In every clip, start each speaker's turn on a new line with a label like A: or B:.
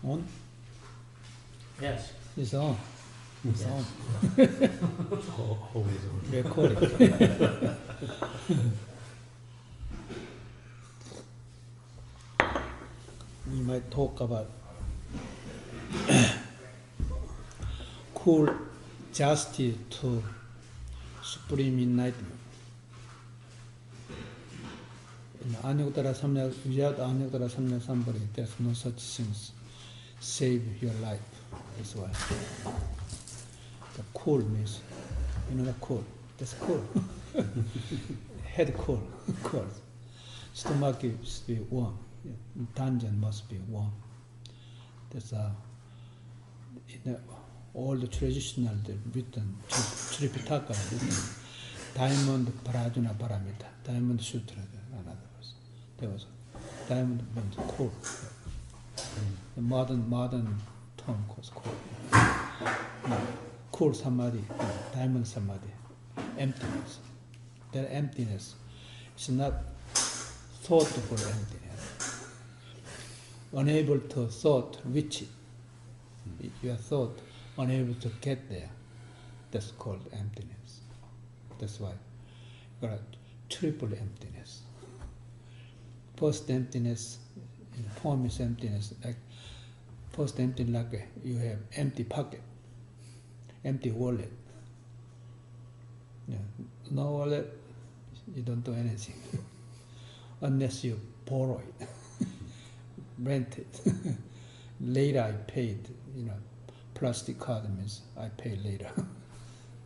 A: On?
B: Yes.
A: It's on. It's on.
B: Always on.
A: Recording. We might talk about cool justice to supreme enlightenment. In Anyuttara Samyak, without Anyuttara Samyak Sambhari, there's no such things. Save your life. That's why. The cool means, you know the cool. That's cool. Head cool. Cool. Stomach must be warm. Dungeon must be warm. That's in all the traditional written, Tripitaka written, Diamond Prajna Paramita, Diamond Sutra, another was. There was diamond means cool. The modern term was cool. Cool samadhi, diamond samadhi, emptiness. That emptiness is not thoughtful emptiness. Unable to thought reach it. Your thought unable to get there. That's called emptiness. That's why you got a triple emptiness. First emptiness, form is emptiness. Like first emptiness, like you have empty pocket, empty wallet. Yeah. No wallet, you don't do anything unless you borrow it, rent it. Later I paid. Plastic card means I pay later.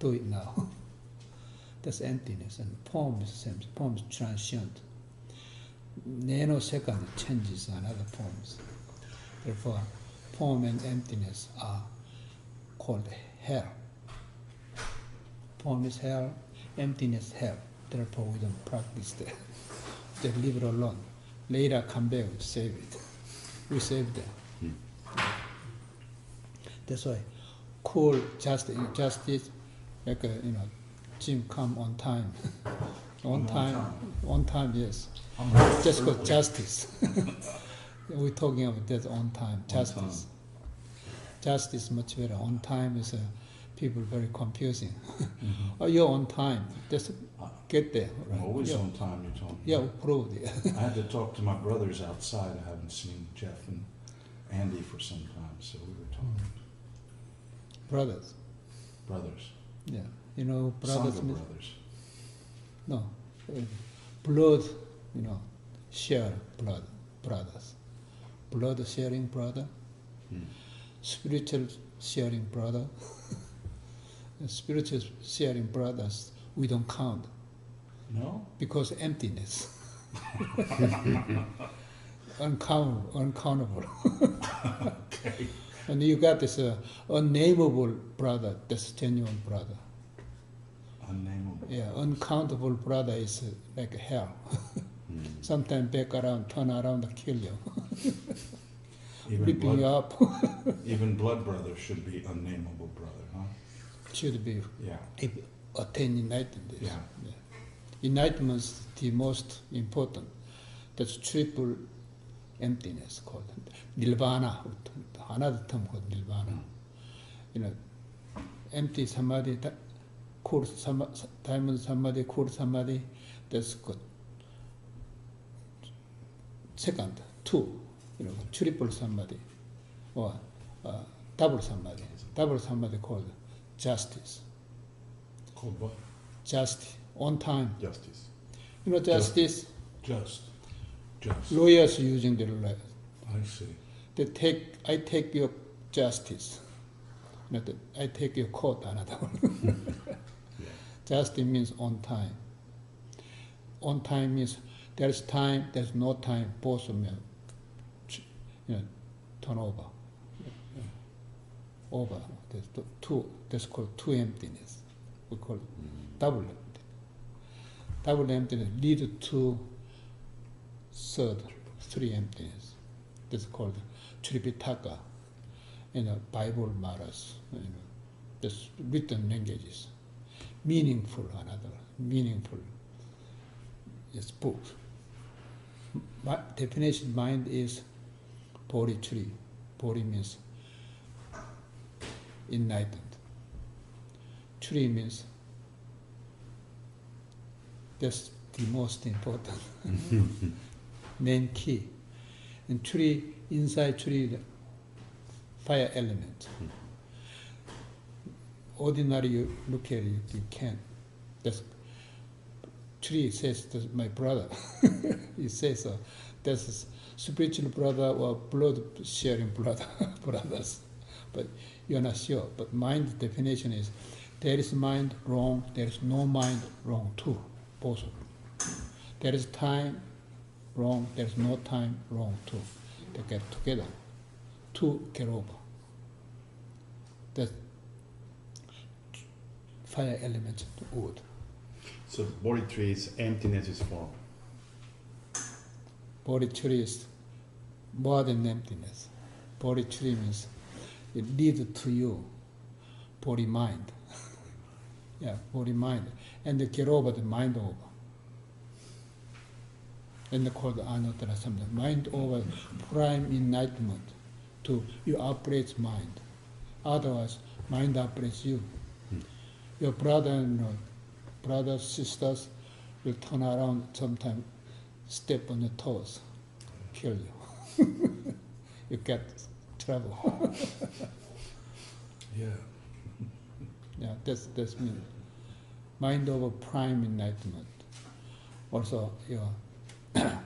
A: Do it now. That's emptiness. And form is the same. Form is transient. Nanosecond changes another forms. Therefore, form and emptiness are called hell. Form is hell, emptiness hell. Therefore, we don't practice that. Just leave it alone. Later, come back, we save it. We save them. That's why cool justice, like Jim come on time. on time, yes. Just called justice. We're talking about that on time, justice. Justice much better. On time is people very confusing. Oh, you're on time. Just get there.
C: I'm always on time, you told me.
A: Yeah, we proved it.
C: I had to talk to my brothers outside. I haven't seen Jeff and Andy for some time, so we were talking.
A: Brothers.
C: Brothers.
A: Yeah. Brothers.
C: Sangha brothers.
A: No. Blood, share blood, brothers. Blood sharing brother. Spiritual sharing brother. Spiritual sharing brothers, we don't count.
C: No?
A: Because emptiness. Uncountable.
C: Okay.
A: And you got this unnameable brother, that's genuine brother.
C: Unnameable.
A: Yeah, uncountable brother is like hell. Sometimes back around, turn around and kill you. Ripping you up.
C: Even blood brothers should be unnameable brother, huh?
A: Should be.
C: Yeah.
A: If attain enlightenment.
C: Yeah.
A: Enlightenment is the most important. That's triple emptiness called Nirvana. Another term called Nirvana. Empty samadhi, cool diamond samadhi, cool samadhi, that's good. Second, two, triple samadhi, or double samadhi. Double samadhi called justice.
C: Called what?
A: Justice, on time.
C: Justice.
A: Justice.
C: Just. Just.
A: Lawyers using the law.
C: I see.
A: I take your justice. Not that I take your court, another one.
C: Yeah.
A: Justice means on time. On time means there's time, there's no time, both of them, turn over. Over. There's two, that's called two emptiness. We call it double emptiness. Double emptiness leads to three emptiness. That's called Tripitaka in Bible matters. That's written languages. Meaningful, another meaningful. It's books. My definition mind is Bodhi tree. Bodhi means enlightened. Tree means that's the most important. Main key. And tree, inside tree, the fire element. Ordinary you look at it, you can't. That's tree says that's my brother. He says that's spiritual brother or blood sharing brothers. But you're not sure. But mind definition is there is mind wrong, there is no mind wrong too. Both of them. There is time wrong, there is no time wrong too. They get together. Two get over. That fire element wood.
D: So body tree is emptiness is form.
A: Body tree is more than emptiness. Body tree means it leads to you, body mind. Yeah, body mind. And they get over the mind over. And they call the Anuttara Samdha. Mind over prime enlightenment to you operates mind. Otherwise, mind operates you. Your brothers, sisters will turn around sometime, step on your toes, kill you. You get trouble.
C: Yeah.
A: Yeah, that's mean. Mind over prime enlightenment. Also, your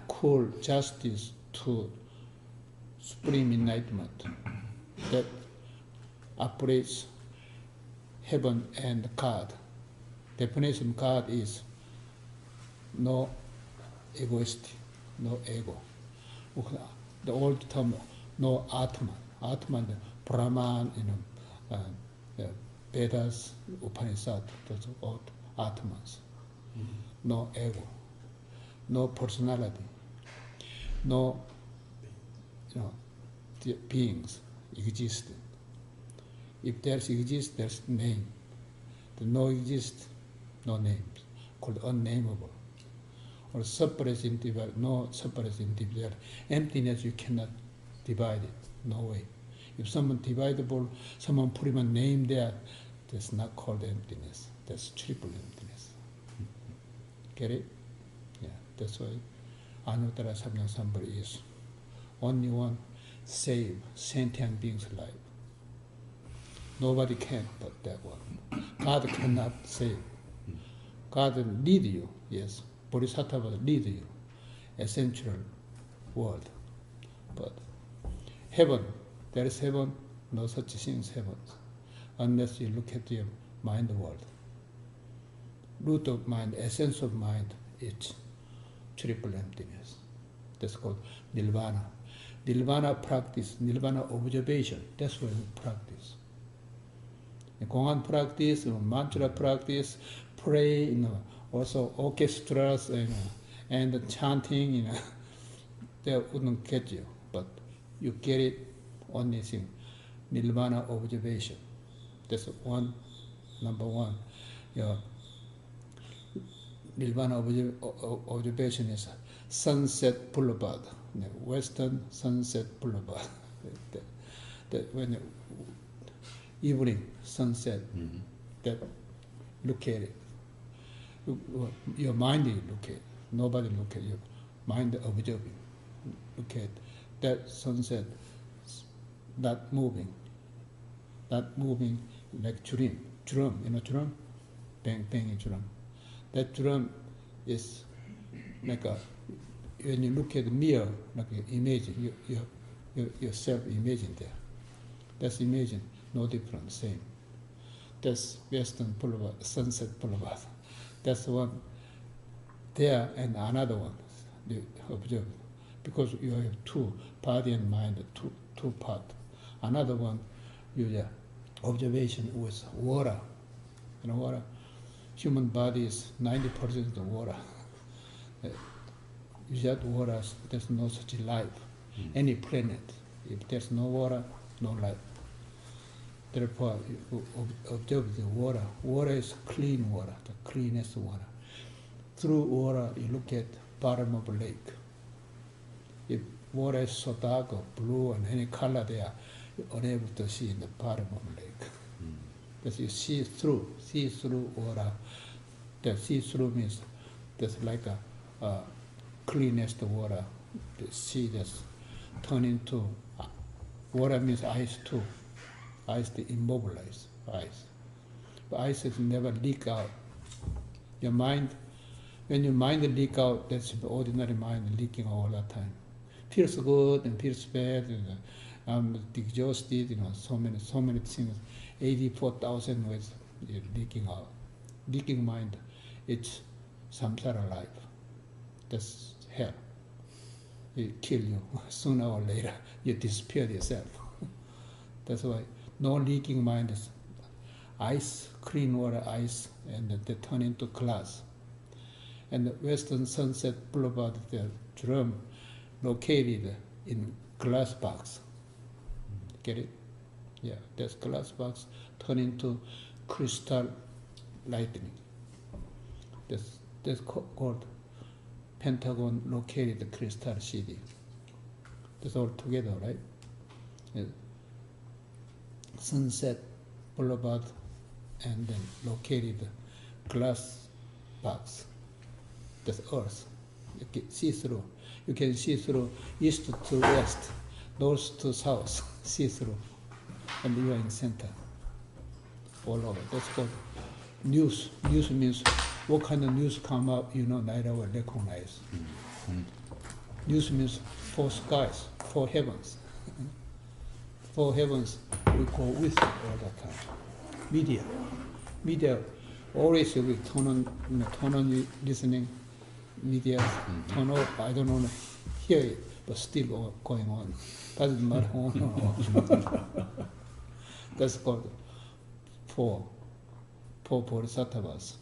A: cool justice to supreme enlightenment that operates heaven and God. Definition of God is no egoist, no ego. The old term, no Atman. Atman, the Brahman, Vedas, Upanishad, those old Atmans. No ego, no personality, no the beings exist. If there's exist, there's name. The no exist, no names, called unnameable. Or separate individual, no separate individual. Emptiness, you cannot divide it, no way. If someone dividable, someone put him a name there, that's not called emptiness. That's triple emptiness. Get it? Yeah, that's why Anuttara Samyam Sambhara is only one save sentient beings' life. Nobody can but that one. God cannot save. God will lead you, yes. Bodhisattva will lead you, essential world. But heaven, there is heaven, no such thing as heaven, unless you look at your mind world. Root of mind, essence of mind, is triple emptiness. That's called Nirvana. Nirvana practice, Nirvana observation, that's what we practice. Gongan practice, mantra practice, pray, also orchestras, and chanting, they wouldn't get you, but you get it only thing, Nirvana observation. That's number one. Your Nirvana observation is Sunset Boulevard, Western Sunset Boulevard. When evening sunset, that look at it. Your mind is look at it. Nobody look at your mind observing. Look at that sunset, not moving like drum, drum, bang, bang, drum. That drum is like a when you look at the mirror, like you imagine, your self-imagine there. That's imagine, no different, same. That's Western Boulevard, Sunset Boulevard. That's one there and another one, you observe. Because you have two, body and mind, two parts. Another one, you observation with water. You know, water, human body is 90% water. Without water, there's no such life. Any planet, if there's no water, no life. Therefore, you observe the water. Water is clean water, the cleanest water. Through water, you look at bottom of a lake. If water is so dark or blue and any color there, you're unable to see in the bottom of the lake. Because you see through water. The see through means there's like a cleanest water. The sea that's turned into water means ice too. Ice to immobilize ice. But ice is never leak out. Your mind, when your mind leak out, that's the ordinary mind leaking all the time. Feels good and feels bad, and I'm exhausted, so many things. 84,000 ways leaking out. Leaking mind, it's samsara life. That's hell. It kill you sooner or later. You disappear yourself. That's why no leaking mind is ice, clean water ice, and they turn into glass. And the Western Sunset Boulevard, the drum located in glass box. Get it? Yeah, that's glass box turn into crystal lightning. That's called Pentagon located crystal city. That's all together, right? Yeah. Sunset Boulevard, and then located glass box. That's Earth. You can see through. You can see through east to west, north to south, see through. And you are in center. All over. That's called news. News means what kind of news come up, neither will recognize. News means four skies, four heavens. Four heavens we go with it all the time. Media always we turn on listening. Media turn off. I don't want to hear it, but still going on. Doesn't matter on or off. That's called four bodhisattvas.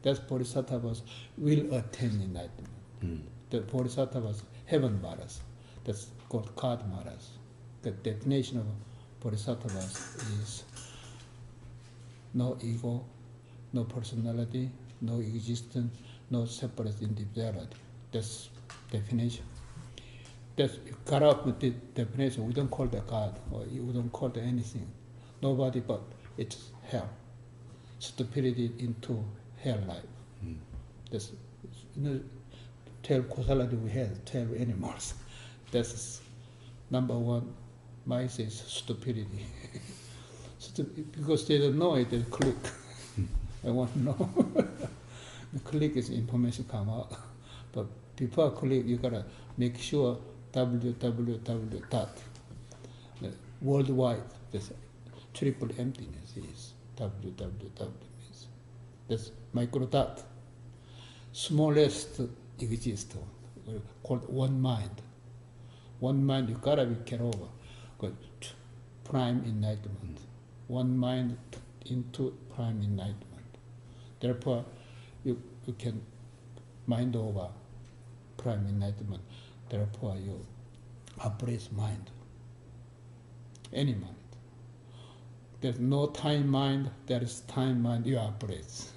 A: That's bodhisattvas will attain enlightenment. The bodhisattvas heaven matters. That's called God matters. The definition of bodhisattvas is no ego, no personality, no existence, no separate individuality. That's definition. That's you cut up with the definition. We don't call that God, or we don't call that anything. Nobody but it's hell. Stupidity into hell life. That's tell causality we have, tell animals. That's number one. Mine says stupidity. Because they don't know it, they click. I want to know. The click is information come out. But before click, you gotta make sure www dot. Worldwide, this triple emptiness is www means. That's micro dot. Smallest exist, called one mind. One mind you gotta be careful over. Prime enlightenment. One mind into prime enlightenment. Therefore, you can mind over prime enlightenment. Therefore, you operate mind. Any mind. There's no time mind, there is time mind, you operate.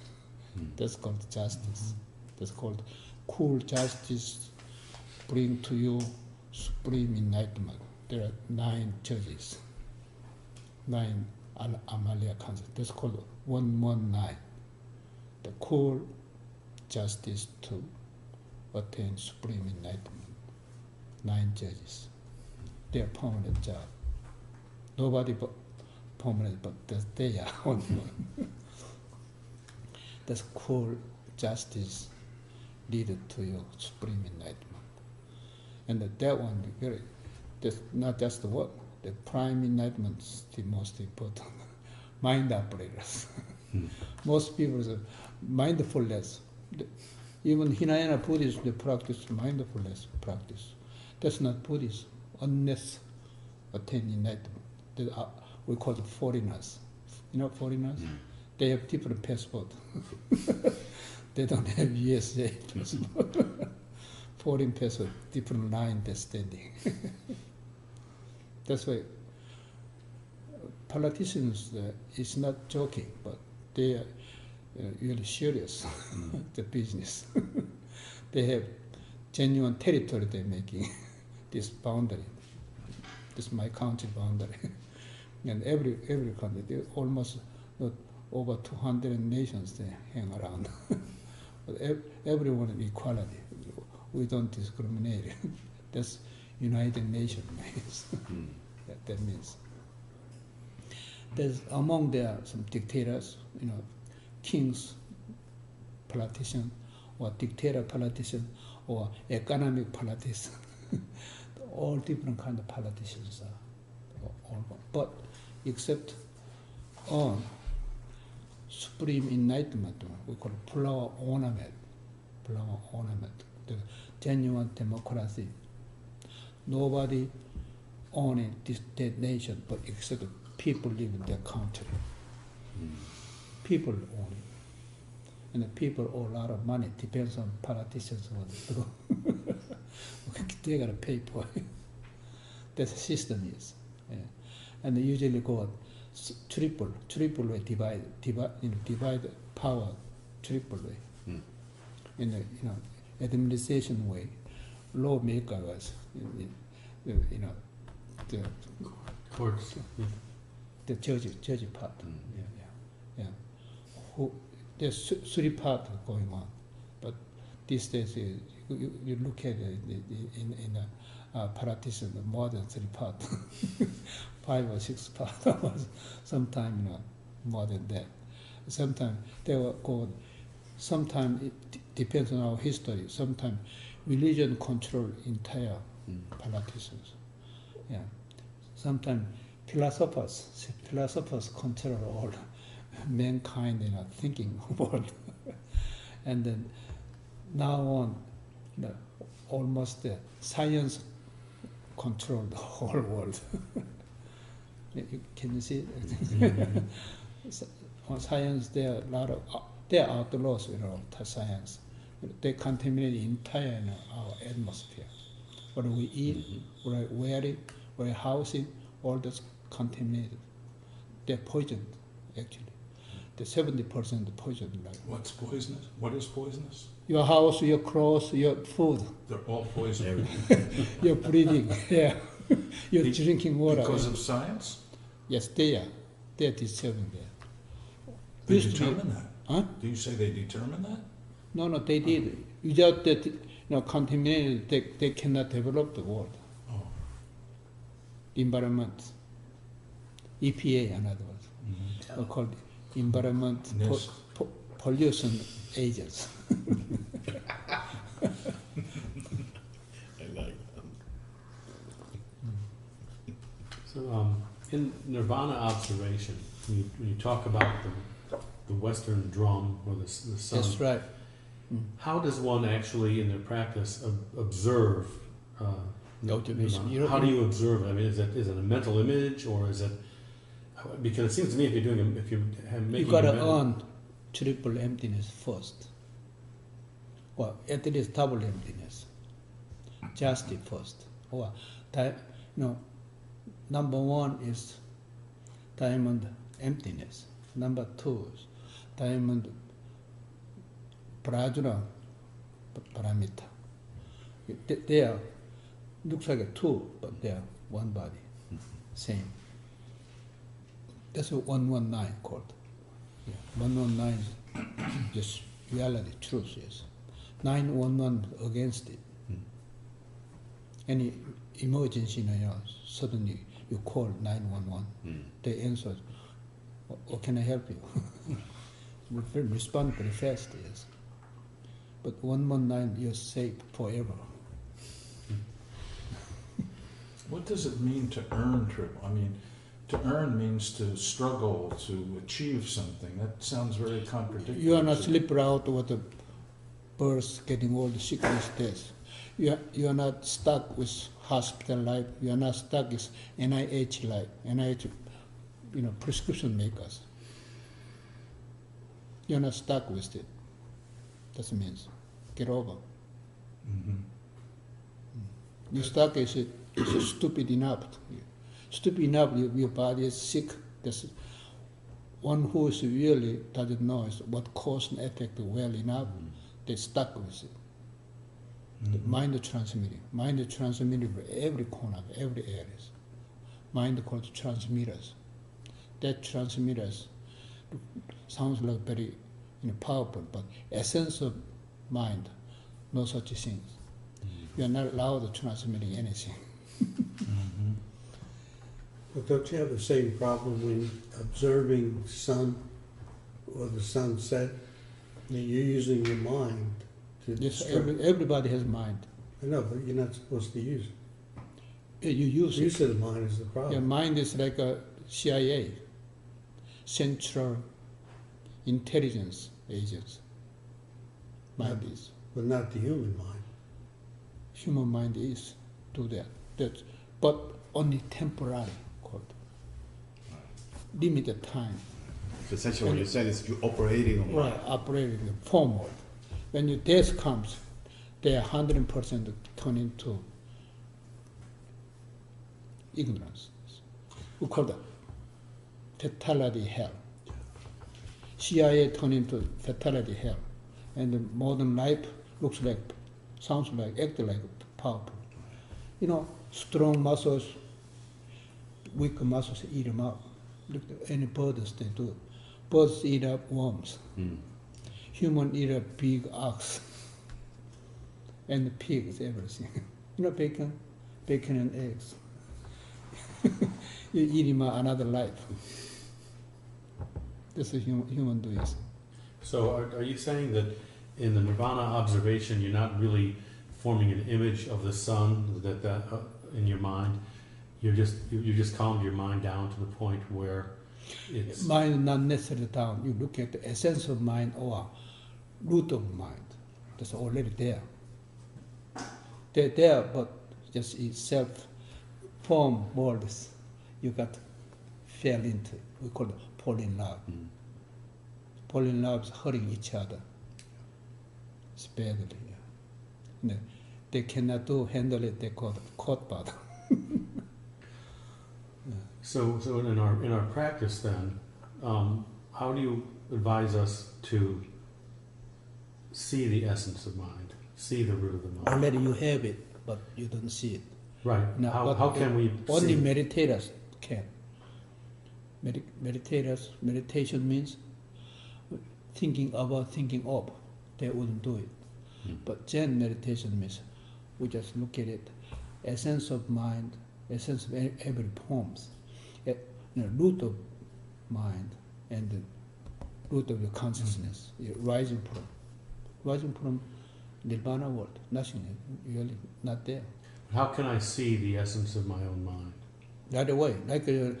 A: That's called justice. That's called cool justice, bring to you supreme enlightenment. There are 9 judges, 9 Amalia concepts. That's called 119. The cool justice to attain supreme enlightenment. 9 judges. Their permanent job. Nobody but permanent, but they are only one. That's cool justice leaded to your supreme enlightenment. And that one, that's not just the word. The prime enlightenment is the most important. Mind operators. Most people say mindfulness. Even Hinayana Buddhists, they practice mindfulness practice. That's not Buddhism, unless attain enlightenment. We call it foreigners. You know foreigners? They have different passport. They don't have USA passport. Foreign passport, different line they're standing. That's why politicians is not joking, but they are really serious. The business. They have genuine territory they're making. This boundary. This is my country boundary. And every country, there almost over 200 nations they hang around. But everyone is equality. We don't discriminate. That's United Nations means. That means. There's among there some dictators, kings, politicians, or dictator politicians, or economic politicians. All different kind of politicians are. But except on supreme enlightenment, we call it flower ornament, the genuine democracy. Nobody owning that nation, but except the people live in their country. People own it. And the people owe a lot of money, depends on politicians what they do. They gotta pay for it. That's the system is. Yeah. And they usually go triple way divide power triple way. In the administration way, lawmaker was the
B: Courts.
A: the judge part. There's three parts going on, but these days you look at it in a politician, more than 3 parts, 5 or 6 parts, sometimes more than that. Sometimes they will go. Sometimes it depends on our history. Sometimes religion control entire politicians. Yeah. Sometimes philosophers control all mankind thinking world. And then now on, almost science control the whole world. Can you see it? On science, there are a lot of there are outlaws, science. They contaminate the entire our atmosphere. What we eat, what we wear it, what we housing, all that's contaminated. They're poisoned, actually. The 70% poisoned.
C: What's poisonous? What is poisonous?
A: Your house, your clothes, your food.
C: They're all poison.
A: Your breathing, yeah. Your drinking water.
C: Because of science?
A: Yes, they are. They're disturbing there.
C: They determine that?
A: Huh?
C: Do you say they determine that?
A: No, they did. Without that, contaminated, they cannot develop the world.
C: Oh.
A: Environment. EPA, in other words. Are called environment pollution agents.
D: I like that.
B: So, in Nirvana Observation, when you talk about the Western drum or the sun,
A: That's right.
B: how does one actually, in their practice, observe?
A: Observation.
B: How do you observe it? I mean, is it a mental image, or is it? Because it seems to me if you
A: gotta earn triple emptiness first. Well, at least double emptiness. Just it first. Or number 1 is diamond emptiness. Number 2 is diamond prajna paramita. They are looks like a two, but they are one body, same. That's what 119 called. Yeah. 119 is just reality, truth, yes. 911 against it. Any emergency, suddenly you call 911. They answer, what can I help you? Respond very fast, yes. But 119, you're safe forever.
C: What does it mean to earn trip? I mean, to earn means to struggle, to achieve something. That sounds very contradictory.
A: You are not slipper out with the birth, getting old, sickness, death. You are not stuck with hospital life. You are not stuck with NIH life. NIH, prescription makers. You are not stuck with it. That means get over.
C: Mm-hmm.
A: You stuck is stupid enough. Stupid enough, your body is sick. That's one who is really doesn't know what cause and effect well enough. They stuck with it. The mind transmitting for every corner, every area. Mind called transmitters. That transmitters sounds like very powerful, but essence of mind, no such things. You are not allowed to transmitting anything.
D: But don't you have the same problem when observing sun or the sunset? That you're using your mind to
A: Yes,
D: distract.
A: everybody has mind.
D: I know, but you're not supposed to use it.
A: Yeah, you use it.
D: Use of the mind is the problem.
A: Your mind is like a CIA, Central Intelligence Agency. Mind is.
D: But not the human mind.
A: Human mind is do that. But only temporary, called. Limited time.
E: So essentially what you said is you're operating on
A: Right, operating in form mode. When your death comes, they are 100% turn into ignorance. We call that fatality hell. CIA turn into fatality hell. And the modern life looks like, sounds like, act like powerful. Strong muscles, weak muscles eat them up. Look at any birds, they do. Birds eat up worms. Human eat up big ox. And pigs, everything. Bacon and eggs. You eat him another life. This is human doing.
B: So are you saying that in the Nirvana observation, you're not really forming an image of the sun that in your mind? You just calmed your mind down to the point where it's
A: Mind not necessarily down. You look at the essence of mind or root of mind. That's already there. They're there, but just in self-formed worlds, you got fell into. We call it fall in love. Fall in love is hurting each other. It's badly. Yeah. They cannot handle it. They call it caught bottom.
B: So in our practice then, how do you advise us to see the essence of mind, see the root of the mind?
A: Already you have it, but you don't see it.
B: Right.
A: No,
B: How can we
A: only
B: see?
A: meditators can. Meditation means thinking about thinking of. They wouldn't do it. But Zen meditation means we just look at it, essence of mind, essence of every forms, root of mind and the root of your consciousness, rising from Nirvana world, nothing, really not there.
B: How can I see the essence of my own mind?
A: Right away, like a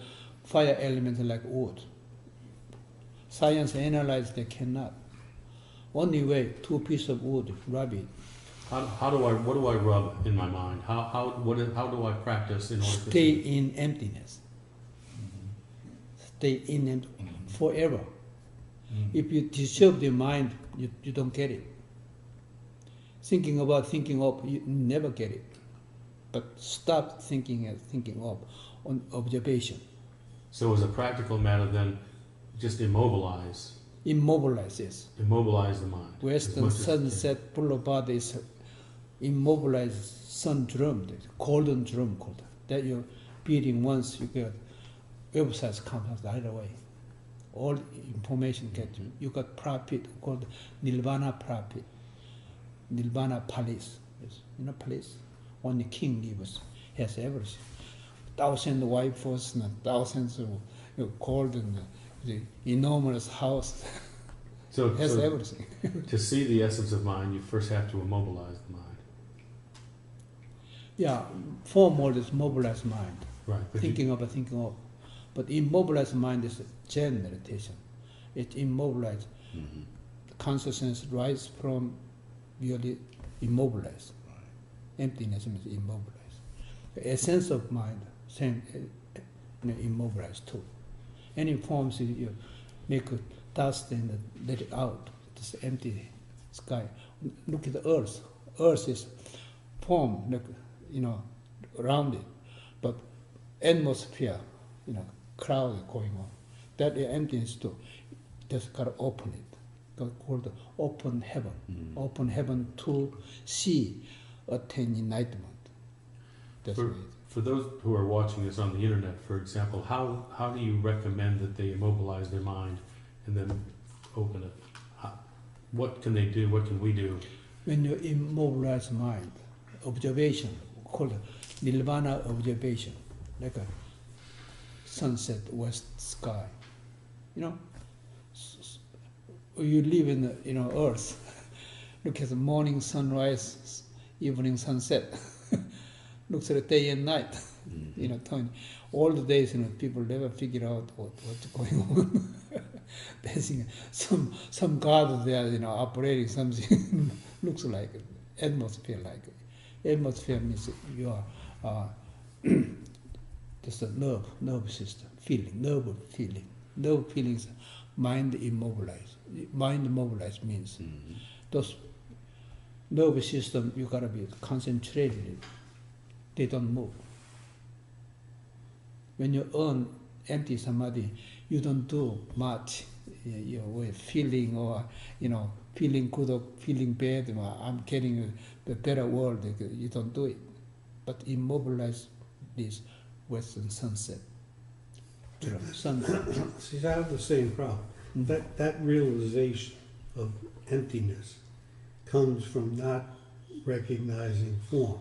A: fire element like wood. Science analyze they cannot. Only way, 2 pieces of wood, rub it.
B: What do I rub in my mind? How do I practice in order to
A: Stay
B: see?
A: in emptiness. Stay in it forever. If you disturb the mind, you don't get it. Thinking about thinking of, you never get it. But stop thinking and thinking of on observation.
B: So as a practical matter then, just immobilize
A: Immobilizes.
B: the mind. as
A: Western
B: much as-
A: sunset boulevard is immobilized sun drum, the golden drum called that. You're beating once, you get websites come out right away. All information get you. You got profit called Nirvana profit. Nirvana palace. Yes. Palace. Only king lives, has everything. Thousands of wives and thousands of gold and the enormous house.
B: So,
A: Has
B: so
A: everything.
B: to see the essence of mind, you first have to immobilize the mind.
A: Yeah, form world is mobilized mind,
B: Right. But
A: thinking of. But immobilized mind is Zen meditation. It immobilized.
E: Mhm.
A: Consciousness rises from really immobilized. Emptiness means immobilized. The essence of mind, same, immobilized too. Any forms you make a dust and let it out. It's empty sky. Look at the earth. Earth is form, like, rounded, but atmosphere, cloud going on. That is emptiness too. Just gotta open it. That's called open heaven. Open heaven to see, attain enlightenment. That's
B: For-
A: what it is.
B: For those who are watching this on the internet, for example, how do you recommend that they immobilize their mind and then open it? What can they do? What can we do?
A: When you immobilize mind, observation, called Nirvana Observation, like a sunset west sky. You live in the, earth. Look at the morning sunrise, evening sunset. Looks at the day and night. Tony. All the days, people never figure out what's going on. They think some god there, operating something looks like atmosphere like. Atmosphere means you are just a nerve system, feeling. Nerve feelings, mind immobilized. Mind immobilized means those nerve system you gotta be concentrated. They don't move. When you earn empty samadhi, you don't do much. With feeling or feeling good or feeling bad. I'm getting the better world. You don't do it, but immobilize this western sunset. Sunset.
D: See, I have the same problem. That realization of emptiness comes from not recognizing form.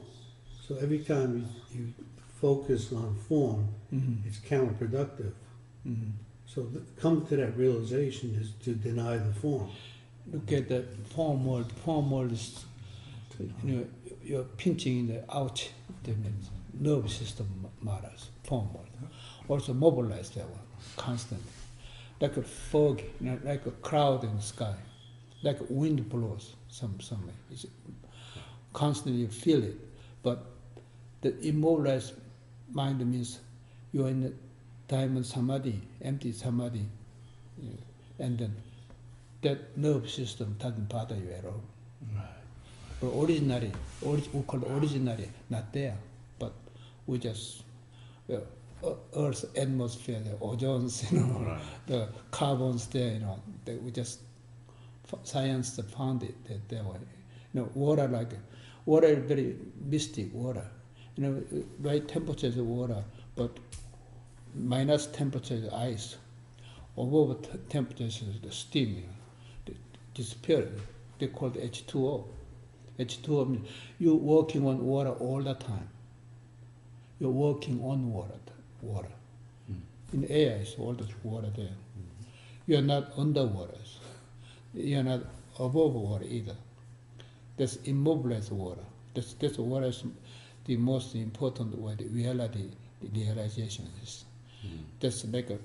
D: So every time you focus on form, it's counterproductive. So come to that realization is to deny the form.
A: Look at the form world. Form world is, you're pinching in the ouch. The nerve system matters. Form world. Also mobilize that one constantly. Like a fog, like a cloud in the sky. Like wind blows somewhere. It's constantly you feel it. But the immobilized mind means you're in the diamond samadhi, empty samadhi, and then that nerve system doesn't bother you at all. But originally, we call it originally not there, but we just Earth's atmosphere, the ozones, the carbons there, we just science found it that way. Water is very mystic water. Right temperature is water, but minus temperature is ice. Above temperature is the steam. Disappear. They call it H2O. H2O means you're working on water all the time. You're working on water. In the air is all the water there. You're not underwater. You're not above water either. That's immobilized water. That's water is the most important where the reality, the realization is. That's like a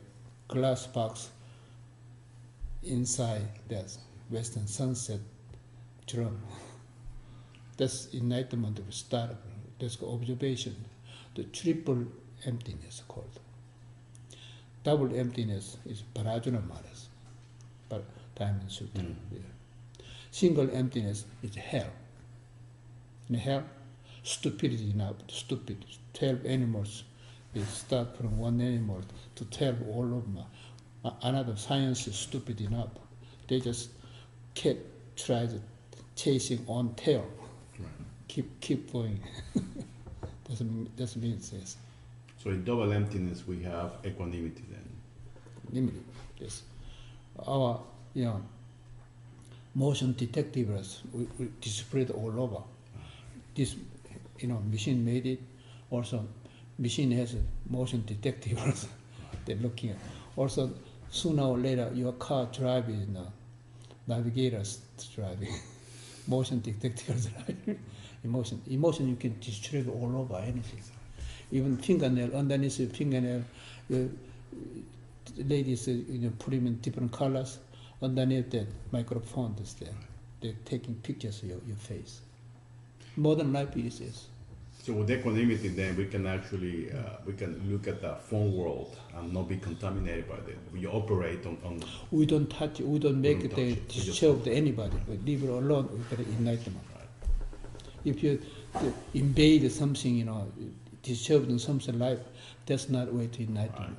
A: glass box inside that western sunset drum. That's enlightenment of start. That's observation. The triple emptiness called. Double emptiness is Parajuna Maras, Diamond Sutra. Single emptiness is hell. In hell, stupidity now, stupid. 12 animals, they start from one animal to 12 all of them. Another science is stupid enough. They just try to chasing on tail. Keep going. That's means yes.
E: So in double emptiness, we have equanimity then.
A: Limited, yes. Our motion detectors we displayed all over. This machine made it. Also, machine has motion detectors. They're looking at. Also, sooner or later, your car driving, navigators driving. motion detectors, right? Emotion you can distribute all over anything. Even fingernail, underneath your fingernail, ladies, put them in different colors. Underneath that microphone is there. They're taking pictures of your face. Modern life is this.
E: So with equanimity, then we can actually we can look at the phone world and not be contaminated by it. We operate on
A: We don't touch it. We don't make
E: don't
A: it
E: touch it. We just-
A: disturb anybody. We leave it alone. We get enlightenment.
E: Right.
A: If you invade something, disturbing something life, that's not way to enlightenment.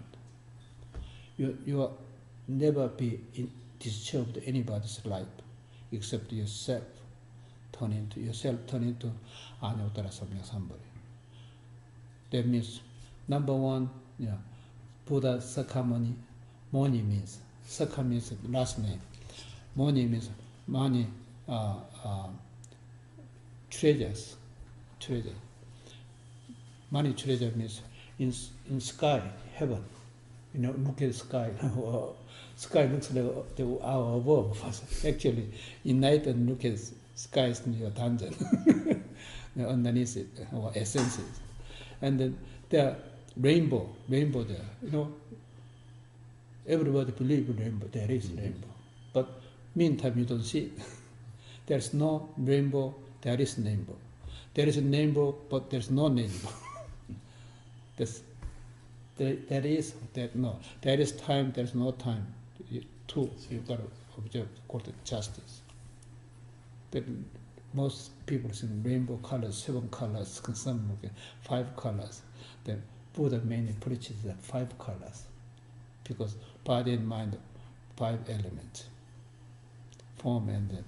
A: You are never be disturbed anybody's life except yourself. Turn into Anyuttara Samyak Sambhari. That means number one, Buddha Sakamuni. Moni means Sakha means last name. Moni means money, treasures. Treasure. Money treasure means in sky, heaven. Look at the sky. Sky looks like our above. Actually, in night and look at sky is your dungeon. Underneath it, or essences. And then there are rainbow there. Everybody believes rainbow. There is rainbow. But meantime, you don't see it. There's no rainbow, there is rainbow. There is a rainbow, but there's no rainbow. There is time, there's no time. You've got to observe, called justice. But most people see rainbow colors, 7 colors, some look at 5 colors. The Buddha mainly preaches that 5 colors, because body and mind, 5 elements. Form and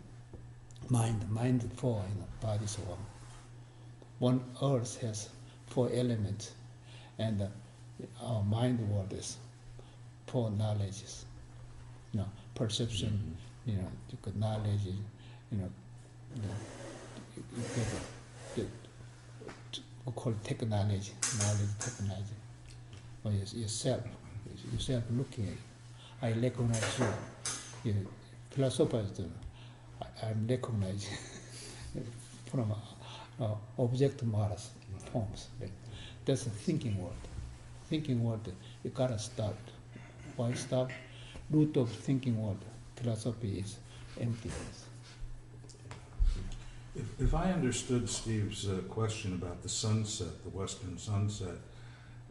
A: mind 4, body is 1. One earth has 4 elements, and our mind world is 4 knowledges. Perception, you got knowledge, we call it technology, or yourself looking at it. I recognize you. Philosophers do. I'm recognized from object models, forms. That's a thinking world. Thinking world, you gotta stop. Why stop? Root of thinking world, philosophy is emptiness.
C: If I understood Steve's question about the sunset, the western sunset,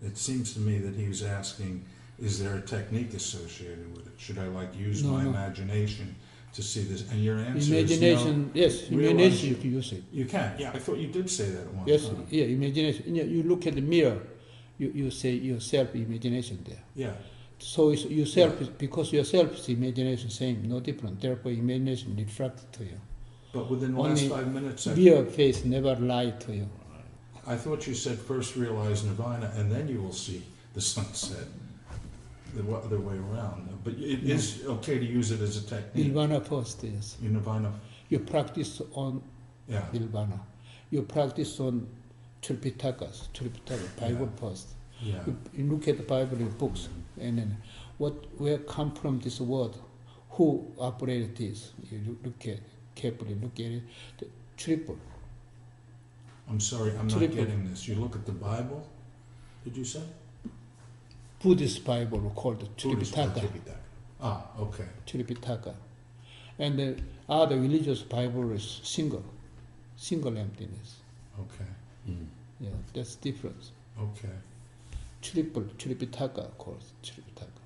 C: it seems to me that he was asking, is there a technique associated with it? Should I use my imagination to see this? And your answer
A: imagination,
C: is no.
A: Yes, imagination you can use it.
C: You can, yeah. I thought you did say that at one
A: Yes,
C: time.
A: yeah, imagination. You look at the mirror, you say yourself imagination there.
C: Yeah.
A: So it's yourself, because yourself is imagination, same, no different. Therefore, imagination reflects to you.
C: But within the last 5 minutes,
A: real face never lied to you.
C: I thought you said first realize Nirvana and then you will see the sunset. The other way around. But it is okay to use it as a technique.
A: Nirvana first, yes.
C: Nirvana.
A: You practice on Nirvana. You practice on Tripitaka, Bible first.
C: Yeah.
A: You look at the Bible in books, and then where come from this word? Who operated this? You carefully look at it. The triple.
C: I'm sorry, I'm not getting this. You look at the Bible, did you say?
A: Buddhist Bible called Tripitaka.
C: Ah, okay.
A: Tripitaka. And the other religious Bible is single emptiness.
C: Okay.
A: Yeah, that's difference.
C: Okay.
A: Tripitaka, of course, Tripitaka.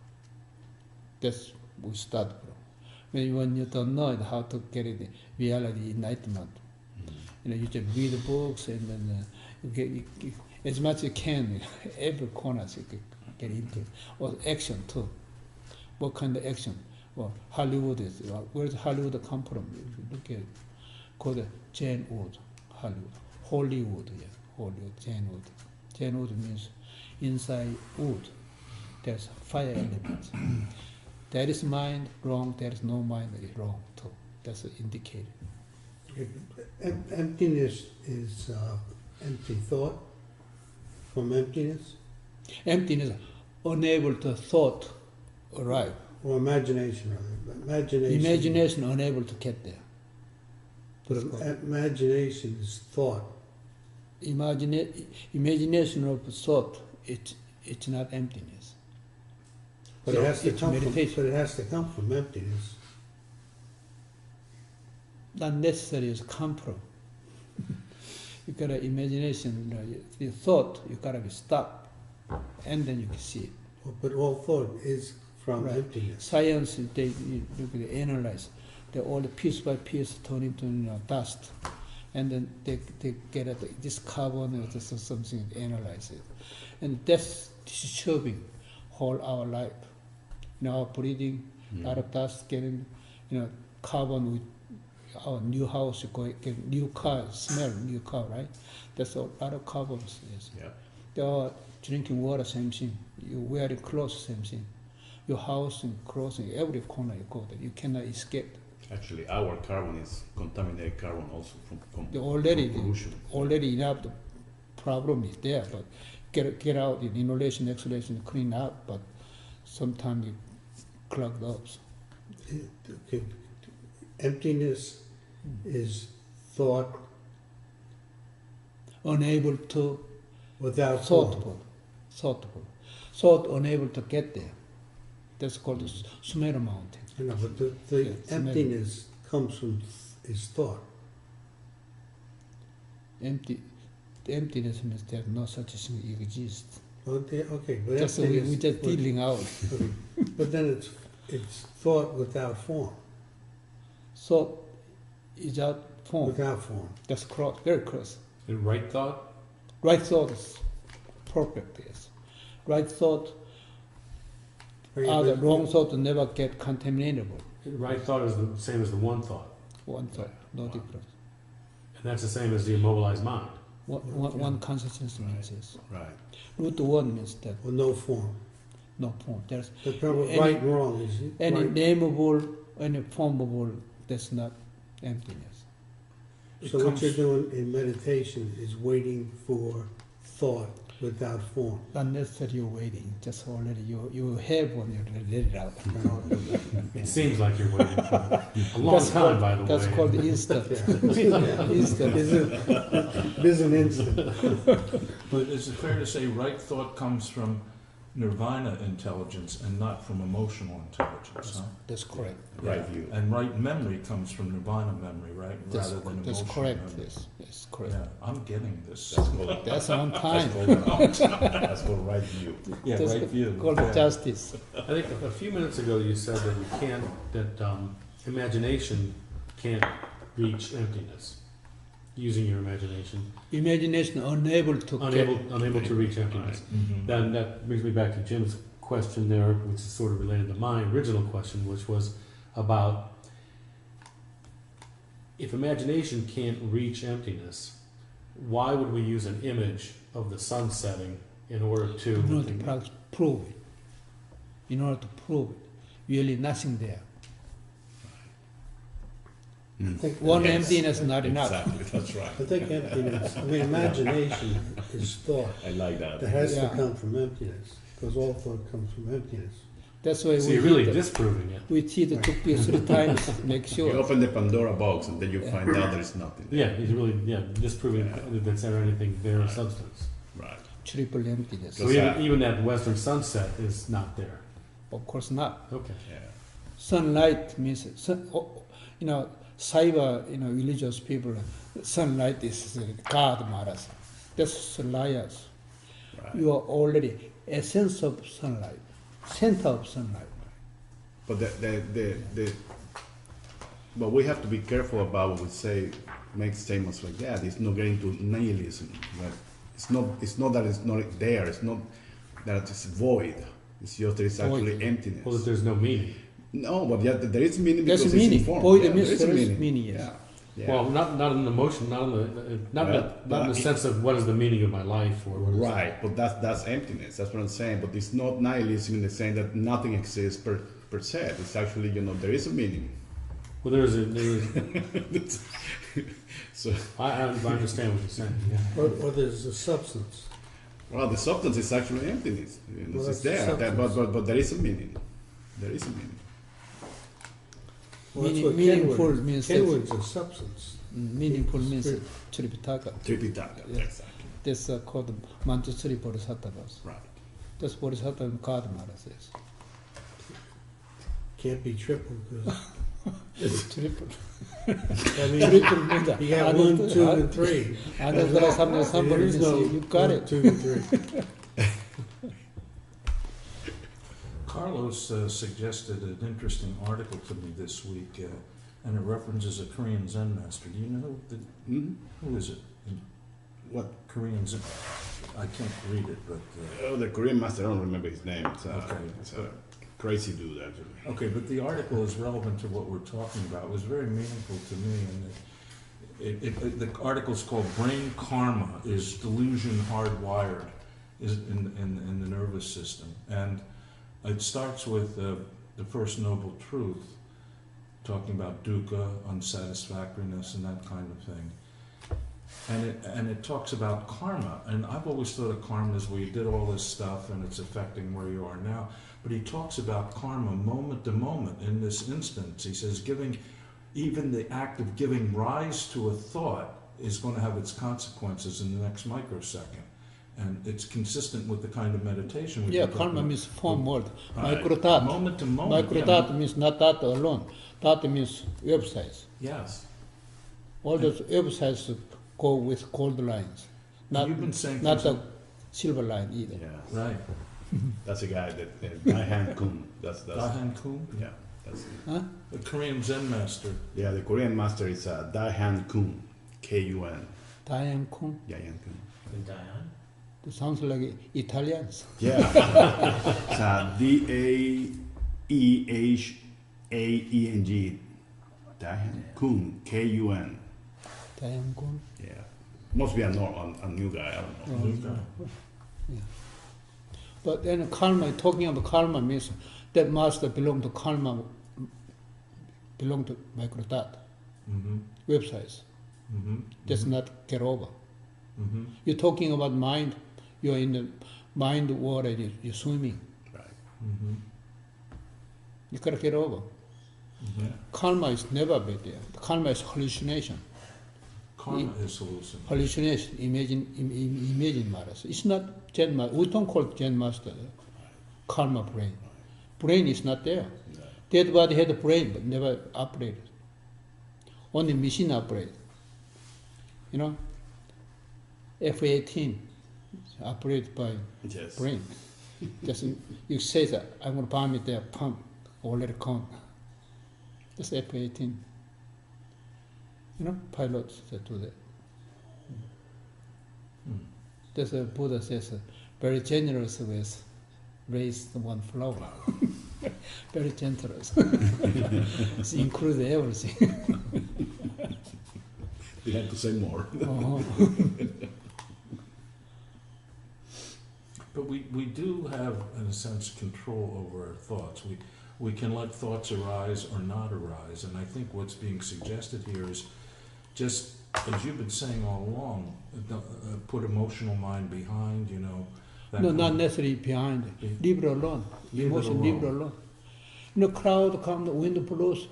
A: That's we start from. When you don't know how to get it, reality, enlightenment, you just read the books and then you get as much as you can, every corner you can get into. Or action too. What kind of action? Well, Hollywood is. Where does Hollywood come from? If you look at it, called Zen wood, Hollywood, Zen wood. Zen wood means inside wood, there's fire elements. There is mind, wrong. There is no mind, is wrong too. That's an indicator.
D: Emptiness is empty thought from emptiness?
A: Emptiness, unable to thought arrive.
D: Or imagination, rather. Imagination
A: Imagination unable to get there.
D: But imagination is thought.
A: Imagination of thought, it's not emptiness.
D: But it has to
A: It's
D: come from,
A: meditation.
D: but it has to come from emptiness.
A: Not necessarily is come from. You gotta imagination, the thought, you gotta be stopped, and then you can see it.
D: But all thought is from
A: Right.
D: emptiness.
A: Science, they analyze, they all piece by piece turn into dust, and then they get at this carbon or this or something, analyze it, and that's disturbing whole our life. Our breathing, lot of dust getting, carbon with our new house, get new car, smell new car, right? That's a lot of carbons. Yes.
E: Yeah.
A: They are drinking water, same thing. You wearing clothes, same thing. Your house and clothes, in every corner you go there, you cannot escape.
E: Actually, our carbon is contaminated carbon also from
A: Already,
E: pollution.
A: already enough. The problem is there, but get out in inhalation, exhalation, clean up. But sometimes you clogged up.
D: Okay. Emptiness is thought
A: Unable to
D: without form.
A: thought unable to get there. That's called the Sumeru mountain.
D: But the
A: Yeah, it's
D: emptiness comes from is thought.
A: Emptiness means there's no such thing exists.
D: Okay, but
A: Just
D: emptiness.
A: we just dealing out.
D: Okay. But then it's thought without form.
A: Thought is out form.
D: Without form.
A: That's close, very close.
B: And right thought?
A: Right thought is perfect, yes. Right thought,
D: Okay,
A: the
D: but-
A: wrong thought never get contaminable.
B: Right thought is the same as the one thought.
A: One thought, no difference.
B: And that's the same as the immobilized mind.
A: One consciousness means this.
E: Right.
A: Root one means that
D: Or no form.
A: no form. There's
D: The problem,
A: Any-
D: right and wrong is it?
A: any
D: Right.
A: nameable, any formable, that's not emptiness.
B: It
D: So what
B: comes-
D: you're doing in meditation is waiting for thought without form.
A: Not necessarily you're waiting, just already you have one, you let it out.
B: It seems like you're waiting for a long time, by the way.
A: That's called instant.
D: Yeah.
A: Instant.
D: There's an instant.
C: But is it fair to say right thought comes from nirvana intelligence and not from emotional intelligence, huh?
A: That's correct.
E: Right view.
C: And right memory comes from nirvana memory, right?
A: That's,
C: Rather than
A: that's
C: emotional
A: correct.
C: memory.
A: Yes, that's correct.
C: Yeah, I'm getting this.
E: That's called,
A: That's on time.
E: that's called right view.
C: Yeah,
A: That's
C: right view.
A: called
C: Yeah.
A: justice.
B: I think a few minutes ago you said that imagination can't reach emptiness. Using your imagination.
A: Imagination unable to
B: Unable to reach emptiness.
C: Mhm.
B: Then that brings me back to Jim's question there, which is sort of related to my original question, which was about if imagination can't reach emptiness, why would we use an image of the sun setting in order to...
A: in order to prove it. In order to prove it, really nothing there. One
E: Yes.
A: emptiness not enough.
E: Exactly, that's right.
D: I think emptiness, imagination is thought.
E: I like that.
D: That has to
A: Yeah.
D: come from emptiness, because all thought comes from emptiness.
A: That's why
B: So
A: we
B: you're really
A: hit
B: disproving it.
A: we hit the tukpi 3 times, make
E: You
A: sure.
E: open the Pandora box and then you find out there is nothing. there.
B: Yeah, he's really disproving
E: Yeah.
B: that there's ever anything there of
E: Right.
B: substance.
E: Right.
A: Triple emptiness.
B: So
E: Because
B: even that western sunset is not there.
A: Of course not.
B: Okay.
E: Yeah.
A: Sunlight means, cyber, religious people, sunlight is God matters. That's liars.
E: Right.
A: You are already essence of sunlight, center of sunlight.
E: But but we have to be careful about what we say, make statements like that. It's not getting to nihilism. Right? It's not that it's not there. It's not that it's void. It's just that it's actually
A: Void.
E: emptiness.
B: Well, that there's no meaning.
E: No, but yeah, there is meaning
A: There's
E: because
A: a meaning.
E: it's informed.
A: Void
E: Yeah,
A: means
E: there is a
A: there is
E: meaning.
A: meaning, yes.
E: Yeah. Yeah.
B: Well, not in the emotion, not in the not
E: But
B: in the sense of what is the meaning of my life or what is
E: Right, but that's emptiness. That's what I'm saying. But it's not nihilism in the sense that nothing exists per se. It's actually, there is a meaning.
B: Well, there is.
E: So,
B: I understand what you're saying. Yeah.
D: Or there's a substance.
E: well, the substance is actually emptiness.
D: Well,
E: It's
D: that's the
E: there,
D: substance.
E: but there is a meaning. There is a meaning.
D: Well, that's
A: Meaning-
D: what
A: meaningful
D: Kenwood-
A: means that-
D: Kenwood's a substance.
A: Meaningful means Tripitaka.
E: Tripitaka,
A: Yes.
E: exactly.
A: That's called Manjusri Bodhisattvas.
E: Right.
A: That's Bodhisattva in Kadamara says.
D: Can't be triple because
A: It's triple.
D: that means
A: Triple Buddha.
D: you got 1, 2, and 3.
A: Somebody
D: There is
A: means
D: no
A: you got
D: 1,
A: it.
D: 2, and 3.
C: Carlos suggested an interesting article to me this week, and it references a Korean Zen master. Do you know who is it?
E: What?
C: Korean Zen. I can't read it, but
E: Oh, the Korean master, I don't remember his name.
C: Okay.
E: It's a crazy dude, actually.
C: okay. But the article is relevant to what we're talking about. It was very meaningful to me, and the article is called "Brain Karma: Is Delusion Hardwired?" Is in the nervous system, and it starts with the first noble truth, talking about dukkha, unsatisfactoriness, and that kind of thing. And it talks about karma, and I've always thought of karma as where you did all this stuff and it's affecting where you are now. But he talks about karma moment to moment. In this instance, he says even the act of giving rise to a thought is going to have its consequences in the next microsecond. And it's consistent with the kind of meditation we
A: Karma means form word.
E: Right.
A: Microtat.
C: Moment to moment.
A: Microtat means not that alone. That means websites.
C: Yes.
A: All those websites go with gold lines. Not,
C: You've been saying
A: not
C: things
A: the silver line either.
E: Yeah.
C: right.
E: That's a guy that Daihan Kun. That's
C: Dahan Kun,
E: yeah. That's
A: Huh?
C: the Korean Zen master.
E: yeah. The Korean master is Daihan Kun, Kun.
A: Diane Kung.
E: Daihan Kun.
A: It sounds like Italians.
E: Yeah. It's Daehaeng. Daihan Kun, Kun.
A: Diane Kung.
E: Yeah. Must be a new guy. I don't know.
A: But then karma, talking about karma means that master belong to karma, belong to microtat,
C: Mm-hmm.
A: websites.
C: Mm-hmm.
A: That's not get over.
C: Mm-hmm.
A: You're talking about mind, you're in the mind water, you're swimming.
E: Right.
C: Mm-hmm.
A: You gotta get over.
C: Mm-hmm.
A: Karma is never been there. Karma is hallucination.
C: Karma is hallucination.
A: Hallucination, imagine matters. It's not Zen master. We don't call Zen master karma brain. Brain is not there. Dead body had a brain but never operated. Only machine operated. You know, F-18 operated by
E: Yes.
A: brain. Just you say that I'm going to bomb it there, pump, or let it come. That's F-18. You know, pilots that do that.
C: Mm.
A: That's a Buddha says, very generous with raised one flower. Very generous. It includes everything.
E: You had to say more.
A: Uh-huh.
C: But we do have, in a sense, control over our thoughts. We can let thoughts arise or not arise. And I think what's being suggested here is just, as you've been saying all along, put emotional mind behind, you know. that
A: No,
C: kind
A: not
C: of-
A: necessarily behind. Leave it alone.
C: Leave it
A: Emotion, leave it
C: alone.
A: alone. You know, crowd come, the wind blows.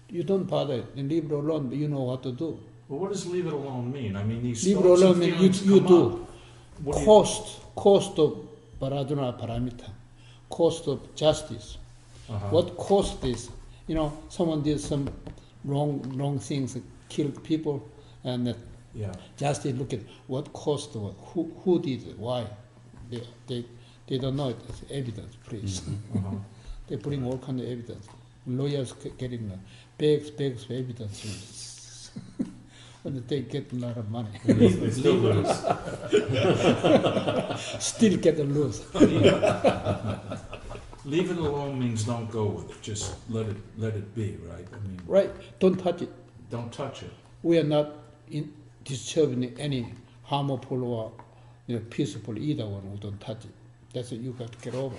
A: You don't bother it. And leave it alone, but you know what to do.
C: Well, what does leave it alone mean? I mean, these
A: Leave it
C: thoughts and
A: alone means
C: feelings
A: you
C: come
A: do.
C: up. What do you-
A: Cost of Paraduna Paramita. Cost of justice.
C: Uh-huh.
A: What cost this? You know, someone did some wrong things, killed people, and
C: Yeah.
A: justice look at what cost, what, who did it, why. They don't know it. It's evidence, please.
C: Uh-huh.
A: They bring all kind of evidence. Lawyers getting bags of evidence. And they get a lot of money.
B: They still lose.
A: Still get a lose.
C: Leave it alone means don't go with it. Just let it be, right? I mean,
A: Right? Don't touch it.
C: don't touch it.
A: We are not disturbing any harmful or peaceful either one. We don't touch it. That's what you got to get over.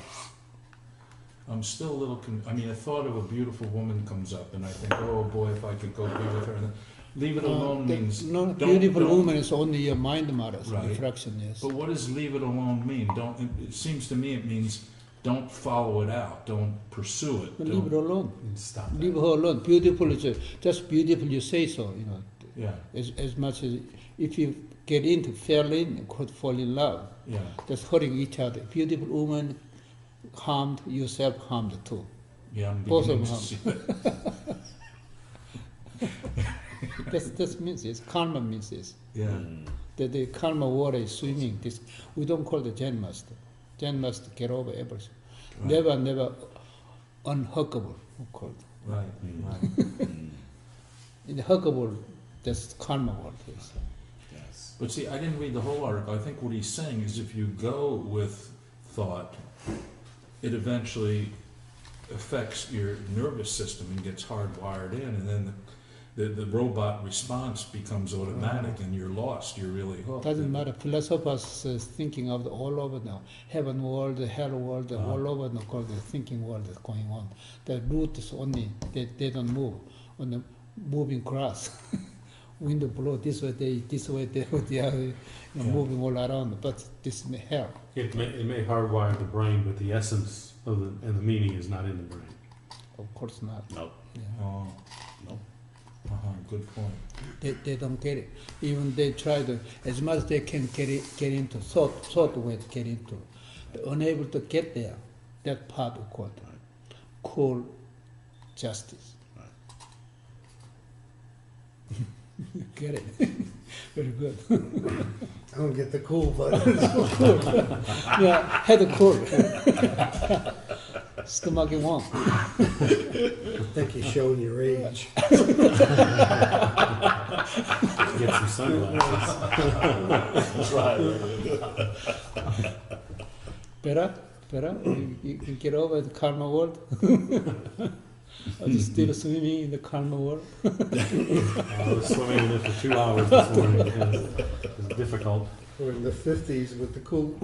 C: I'm still a little. I mean, a thought of a beautiful woman comes up, and I think, oh boy, if I could go be with her. And leave it alone means
A: no,
C: don't-
A: beautiful
C: don't-
A: woman is only your mind matters.
C: Right.
A: Reflection, yes.
C: But what does leave it alone mean? Don't. It seems to me it means don't follow it out. Don't pursue it.
A: Leave it alone.
B: Stop
A: Leave her alone. Beautiful is just beautiful. You say so.
C: Yeah,
A: As much as if you get into, fell in, could fall in love,
C: yeah,
A: just hurting each other. Beautiful woman harmed, yourself harmed too.
C: yeah. I'm
A: Both of
C: beginning to
A: them.
C: see that.
A: That's means it's karma means it's
C: Yeah,
A: the karma water is swimming. This we don't call the Zen master. Zen master get over everything.
C: right,
A: Never unhuggable. We call it.
C: right, right.
A: In the huggable, that's karma water. Is.
E: Yes.
C: But see, I didn't read the whole article. I think what he's saying is if you go with thought, it eventually affects your nervous system and gets hardwired in, and then the robot response becomes automatic, and you're lost. You're really hooked.
A: Doesn't matter. Philosophers thinking of all over now, heaven world, hell world, all over the called the thinking world is going on. The root is only they don't move on the moving grass. Wind blow this way, the other, moving all around. But this may hell.
B: It may hardwire the brain, but the essence of the meaning is not in the brain.
A: Of course not.
E: No.
A: Yeah.
C: Oh,
E: No.
C: good point.
A: They don't get it. Even they try to, as much as they can get into thought way to get into, they're unable to get there. That part of called cool justice. You get it? Very good.
D: I don't get the cool, but
A: Yeah, had a cool. Stomach one.
D: I think you're showing your age.
B: Get some sunglasses.
A: Better? You get over the karma world? Are you still swimming in the karma world?
B: I was swimming in it for 2 hours this morning because it was difficult.
D: We're in the 50s with the cool.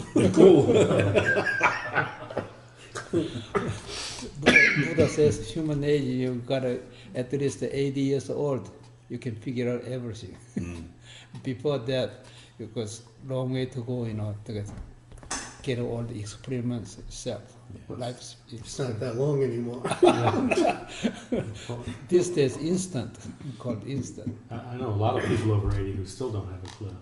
A: Buddha says human age, you gotta at least 80 years old, you can figure out everything. Before that, it was long way to go, to get all the experiments itself. Life's
D: It's not that long anymore.
A: these days instant, called instant.
B: I know a lot of people over 80 who still don't have a clue.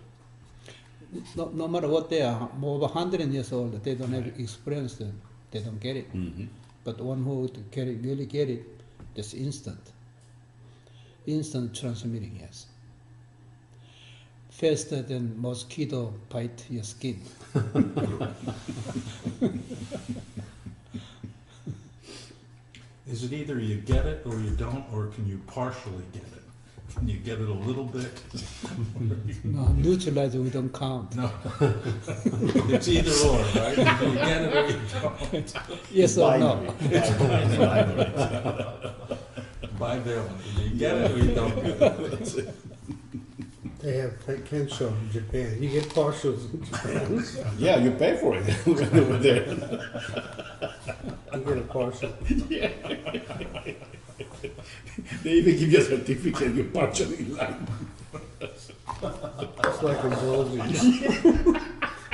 A: No matter what they are, over 100 years old, they don't have experience, they don't get it. But one who really get it, just instant. Instant transmitting, yes. Faster than mosquito bite your skin.
C: Is it either you get it or you don't, or can you partially get it? Can you get it a little bit?
A: No, neutralizer we don't count.
C: No. It's either or, right? Either you get it or you don't.
A: Yes or no?
C: Bivalent. Either you get it or you don't get it.
D: They have Kensho in Japan. You get partials in Japan.
E: Yeah, you pay for it when you were there.
D: You get a partial.
E: They even give you a certificate, you're partially enlightened.
D: It's like a Zolvi.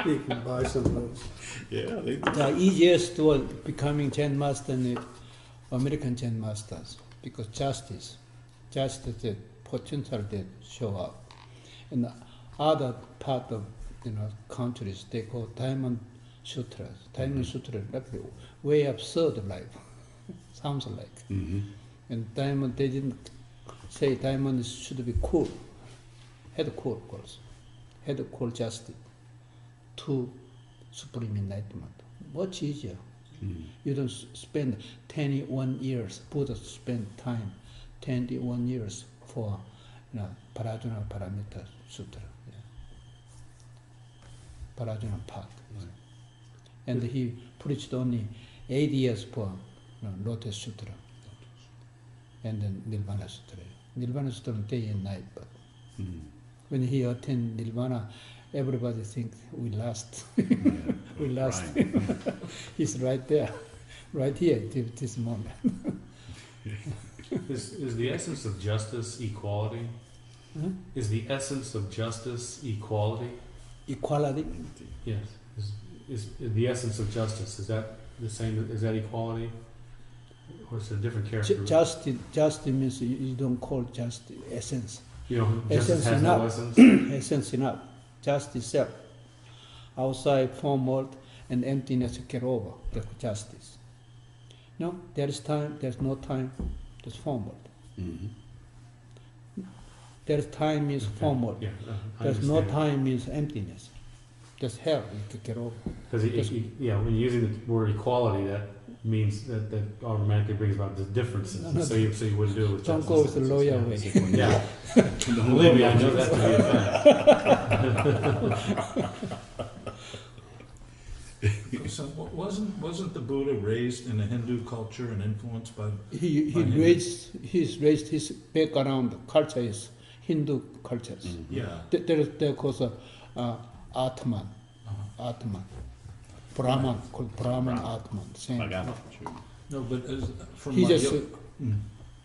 D: You can buy some of those.
E: Yeah, they do.
A: The easiest was becoming Zen master and the American Zen masters, because justice, the potential that show up. In the other part of countries, they call Diamond Sutras. Diamond Sutra, like way absurd life, sounds like. And diamond, they didn't say diamond should be cool. Had cool, of course. Had cool justice to supreme enlightenment. Much easier. You don't spend 21 years. Buddha spent time, 21 years for Parajuna Paramita Sutra. Parajuna path. And he preached only 8 years for Lotus Sutra. And then Nirvana Sutra. Nirvana Sutra day and night, but when he attend Nirvana, everybody thinks we lost. We lost.
E: Right.
A: He's right there, right here, this moment.
B: Is the essence of justice equality?
A: Huh?
B: Is the essence of justice equality?
A: Equality.
B: Yes. Is the essence of justice, is that the same, is that equality? Or is it a different character?
A: Justice means you don't call justice essence.
B: You know, justice
A: Essence
B: has no
A: enough.
B: essence.
A: Essence enough. Justice self. Outside form world and emptiness get over the justice. No, there is time, there's no time, there's form world.
E: Mm-hmm.
A: There's time means form world.
B: Yeah, I
A: There's no
B: understand.
A: time means emptiness. There's hell you could get over.
B: Because yeah, when you're using the word equality, that means that automatically brings about the differences.
A: No, no,
B: so you wouldn't do it with
A: Don't
B: justice.
A: go with the lawyer
B: Yeah.
A: way.
B: Yeah. Believe me, I know that to be a fact.
C: So wasn't the Buddha raised in a Hindu culture and influenced by?
A: He's raised his background culture is Hindu cultures.
E: Mm-hmm.
C: Yeah.
A: There goes Atman, Atman, Brahman, called Brahman Atman. Same.
E: Pagano, sure.
C: No, but from
A: He
C: my
A: just
C: Mm.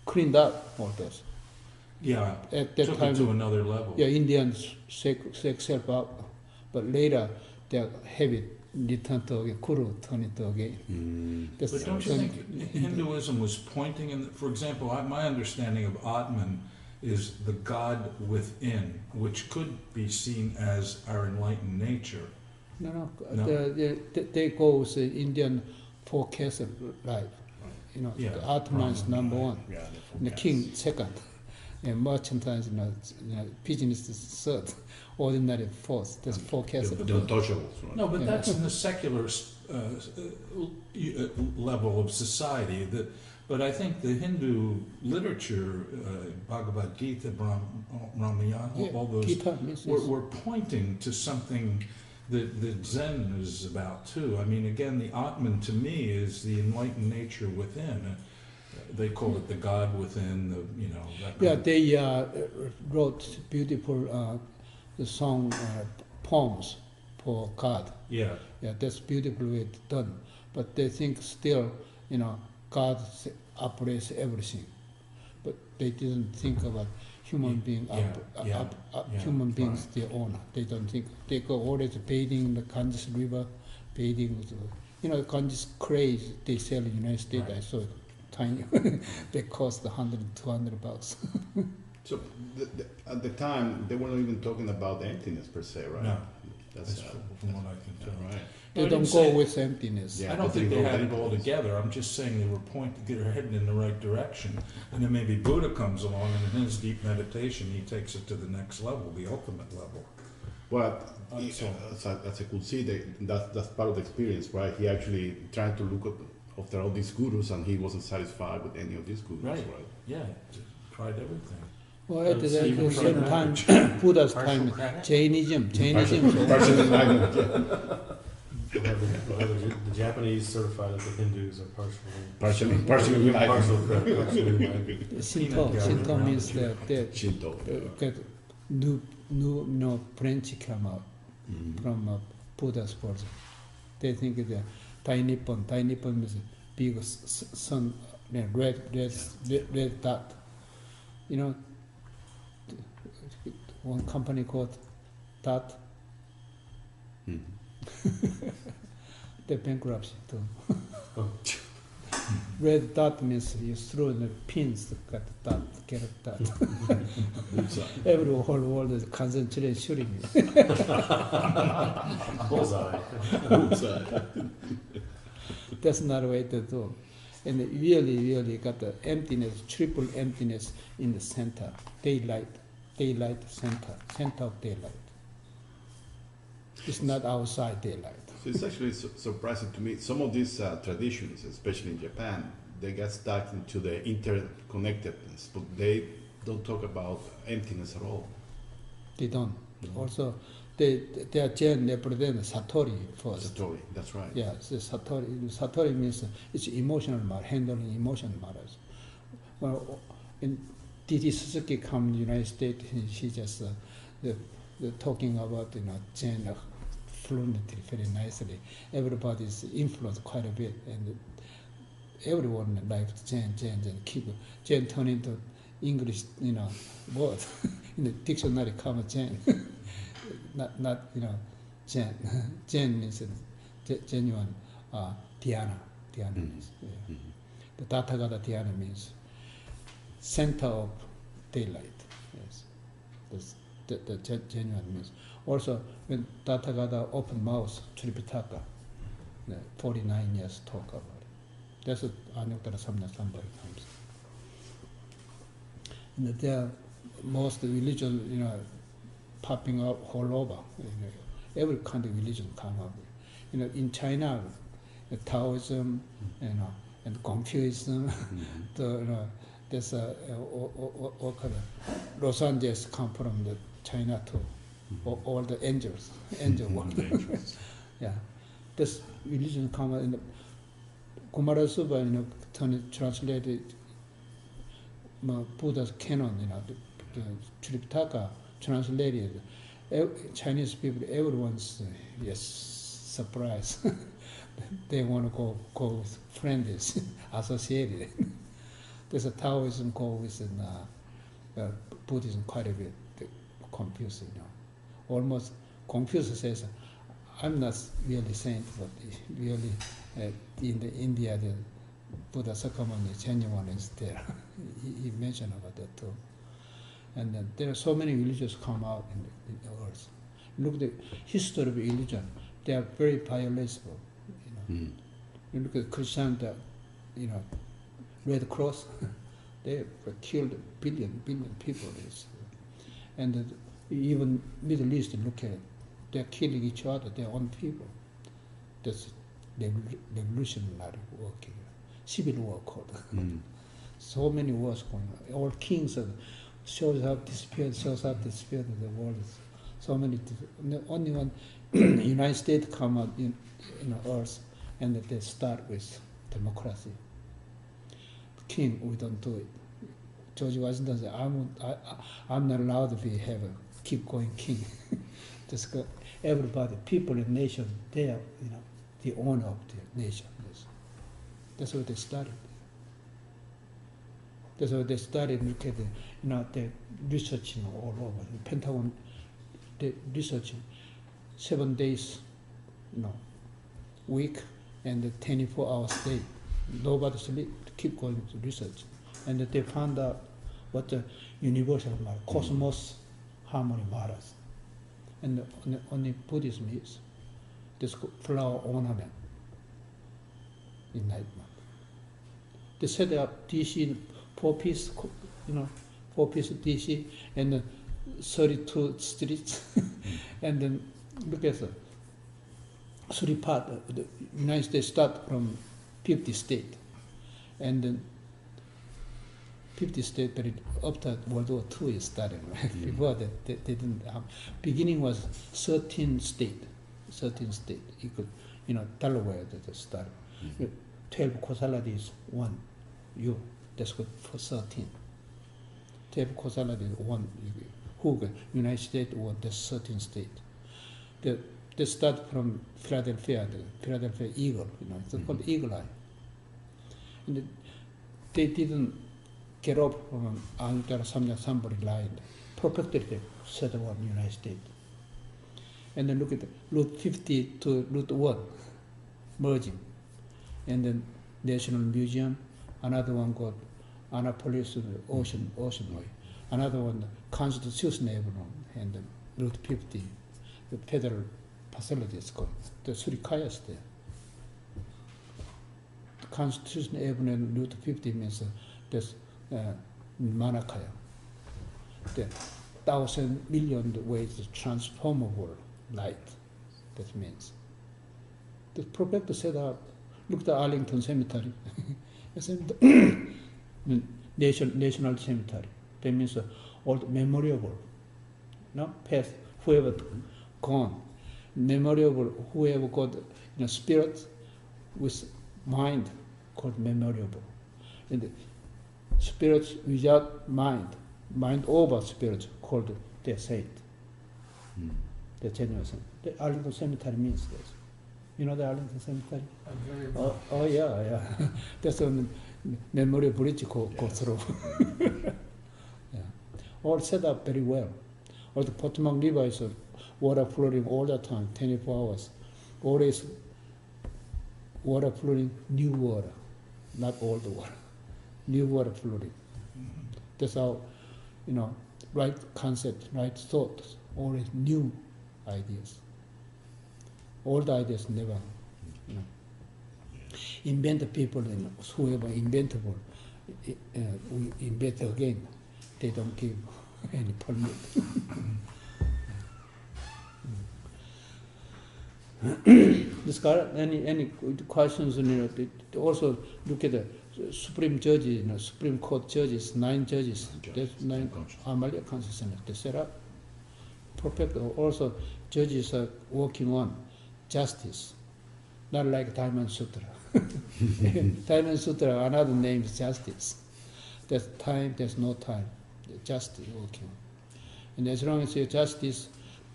A: cleaned up all this.
C: yeah,
A: At that
C: took
A: time,
C: it to another level.
A: yeah, Indians shake self up, but later their habit returned to again, Kuru turned it to again.
E: Mm.
A: That's
C: But don't you think Hinduism was pointing in? For example, my understanding of Atman is the God within, which could be seen as our enlightened nature.
A: No.
C: No?
A: They go with the Indian forecast of life. You know,
C: Yeah,
A: the Atman is number one,
E: Yeah,
A: and the king second, and merchandise, business is third, ordinary fourth. That's forecast.
E: The untouchables, right?
C: No, but
A: Yeah.
C: that's in the secular level of society. But I think the Hindu literature, Bhagavad Gita, Ramayana, all those,
A: Gita means
C: were pointing to something that Zen is about too. I mean, again, the Atman to me is the enlightened nature within. They call it the God within. That
A: yeah,
C: kind of-
A: they wrote beautiful the song poems for God.
C: yeah.
A: Yeah, that's beautifully done. But they think still, God operates everything. But they didn't think about human being, human beings their owner. They don't think. They go always bathing the Ganges River, bathing with, Ganges craze they sell in the United States.
C: Right.
A: I saw it, tiny. They cost $100, $200.
E: So at the time, they weren't even talking about the emptiness per se, right?
C: No.
E: That's
C: from what I can tell.
E: right.
A: They
C: I
A: don't
C: didn't
A: go
C: say-
A: with emptiness.
E: Yeah.
C: I don't
E: but
C: think
E: they
C: they
E: wrote
C: had it
E: that
C: all
E: into
C: together. I'm just saying they were they're heading in the right direction. And then maybe Buddha comes along and in his deep meditation, he takes it to the next level, the ultimate level.
E: Well,
C: So-
E: as I could see, that's part of the experience, right? He actually tried to look after all these gurus, and he wasn't satisfied with any of these gurus,
C: Right.
E: right?
C: Yeah, tried everything.
A: Well, at the
B: Even
A: same
B: from
A: time, Buddha's
B: partial
A: time,
B: credit?
A: Jainism.
E: Partial enlightenment, yeah.
B: The Japanese certify that the Hindus are partially
E: Partially enlightened.
B: partially enlightened.
A: Shinto means that
E: Shinto.
A: get new branch come out from Buddha's words. They think the Dai Nippon means big sun, red dot. One company called Dot, the bankruptcy too.
B: Oh.
A: Red dot means you throw the pins to get the dot, get a dot. Every whole world is concentrated shooting.
B: Bullseye.
A: That's not the way to do. And it really got the emptiness, triple emptiness in the center. Daylight center of daylight. It's not outside daylight.
E: So it's actually surprising to me. Some of these traditions, especially in Japan, they get stuck into the interconnectedness, but they don't talk about emptiness at all.
A: They don't.
E: Mhm.
A: Also, they are Zen, they present Satori first.
E: Satori, that's right.
A: Yeah, so Satori means it's emotional matter, handling emotional matters. Well, in Didi Suzuki come to the United States, she just talking about Zen fluently, very nicely. Everybody's influenced quite a bit, and everyone likes Zen. Keep Zen turn into English, word in the dictionary. Come Zen, not Zen. Zen means genuine dhyana. Dhyana means. Yeah. The Tathagata dhyana means center of daylight. Yes. the genuine means. Also, when Tathagata open mouth, Tripitaka, 49 years talk about it. That's what Anuttara Samya Sambhava comes. And there are most religion, popping up all over. Every kind of religion come up. In China, Taoism, and Confucianism, there's Los Angeles come from the China too. All the angel world. Yeah, this religion come in the Kumarasuba, translated Buddha's canon, the Tripitaka translated. Chinese people, everyone's surprised. They want to go with friends, associated. There's a Taoism go with Buddhism quite a bit. Confucius, almost Confucius says, "I'm not really saint, but really in the India the Buddha Sakyamuni genuine is there." he mentioned about that too. And there are so many religions come out in the earth. Look at the history of religion; they are very violable. You look at Christianity, Red Cross, they killed billion people. And even Middle East, look at it, they're killing each other, their own people. That's revolutionary working. Civil war called. So many wars going on. All kings shows up, disappeared, the world is so many. Only one United States come out in earth, and they start with democracy. King, we don't do it. George Washington said, I'm not allowed to keep going king. Just go, everybody, people in nation, they are, the owner of the nation. Yes. That's what they started. That's what they started. Look at they're researching all over. The Pentagon, they researching 7 days, week, and 24 hours a day. Nobody sleep. Keep going to research, and they found out what the universal cosmos harmony matters, and only Buddhism is this flower ornament, enlightenment. They set up DC 4-piece, 4-piece DC, and 32 streets, and then look at the 3 parts. The United States start from 50 states. And then 50 states, but after World War II is started. Right? Before that, they didn't have. Beginning was 13 states. 13 states. You could, Delaware that started. 12 causality is 1. That's good for 13. 12 causality is 1. United States or the 13 states. They start from Philadelphia, the Philadelphia Eagle. It's called Eagle Eye. And they didn't get up from Anuttara Samya Sambhava line. Perfectly set up on the United States. And then look at Route 50 to Route 1 merging. And then National Museum, another one called Annapolis Ocean Way, another one Constitution Avenue, and then Route 50, the federal facilities called. The 3 kayas there. Constitution Avenue and Route 50 means there's Manakaya. The 1,000 million ways transformable light. That means. The project set up. Look at the Arlington Cemetery. National Cemetery. That means all memorable. Past, whoever gone. Memorable, whoever got spirit with mind, called memorable. And the spirits without mind over spirit, called the saint. The genuine saint. The Arlington Cemetery means this. You know the Arlington Cemetery? Oh yeah. That's when memory bridge go through. Yeah. All set up very well. Or the Potomac River is water flowing all the time, 24 hours. Always water flowing, new water, not old water. New water flowing. That's how, right concept, right thoughts, always new ideas. Old ideas never, you know. Invent people, and whoever inventable, we invent again. They don't give any permit. This guy, any questions? You know, they also look at the Supreme judges, you know, Supreme Court judges, 9 judges. That's 9 Amalia consciousness. They set up perfect. Also, judges are working on justice, not like Diamond Sutra. Diamond Sutra, another name is justice. There's time, there's no time. Justice working. And as long as you justice,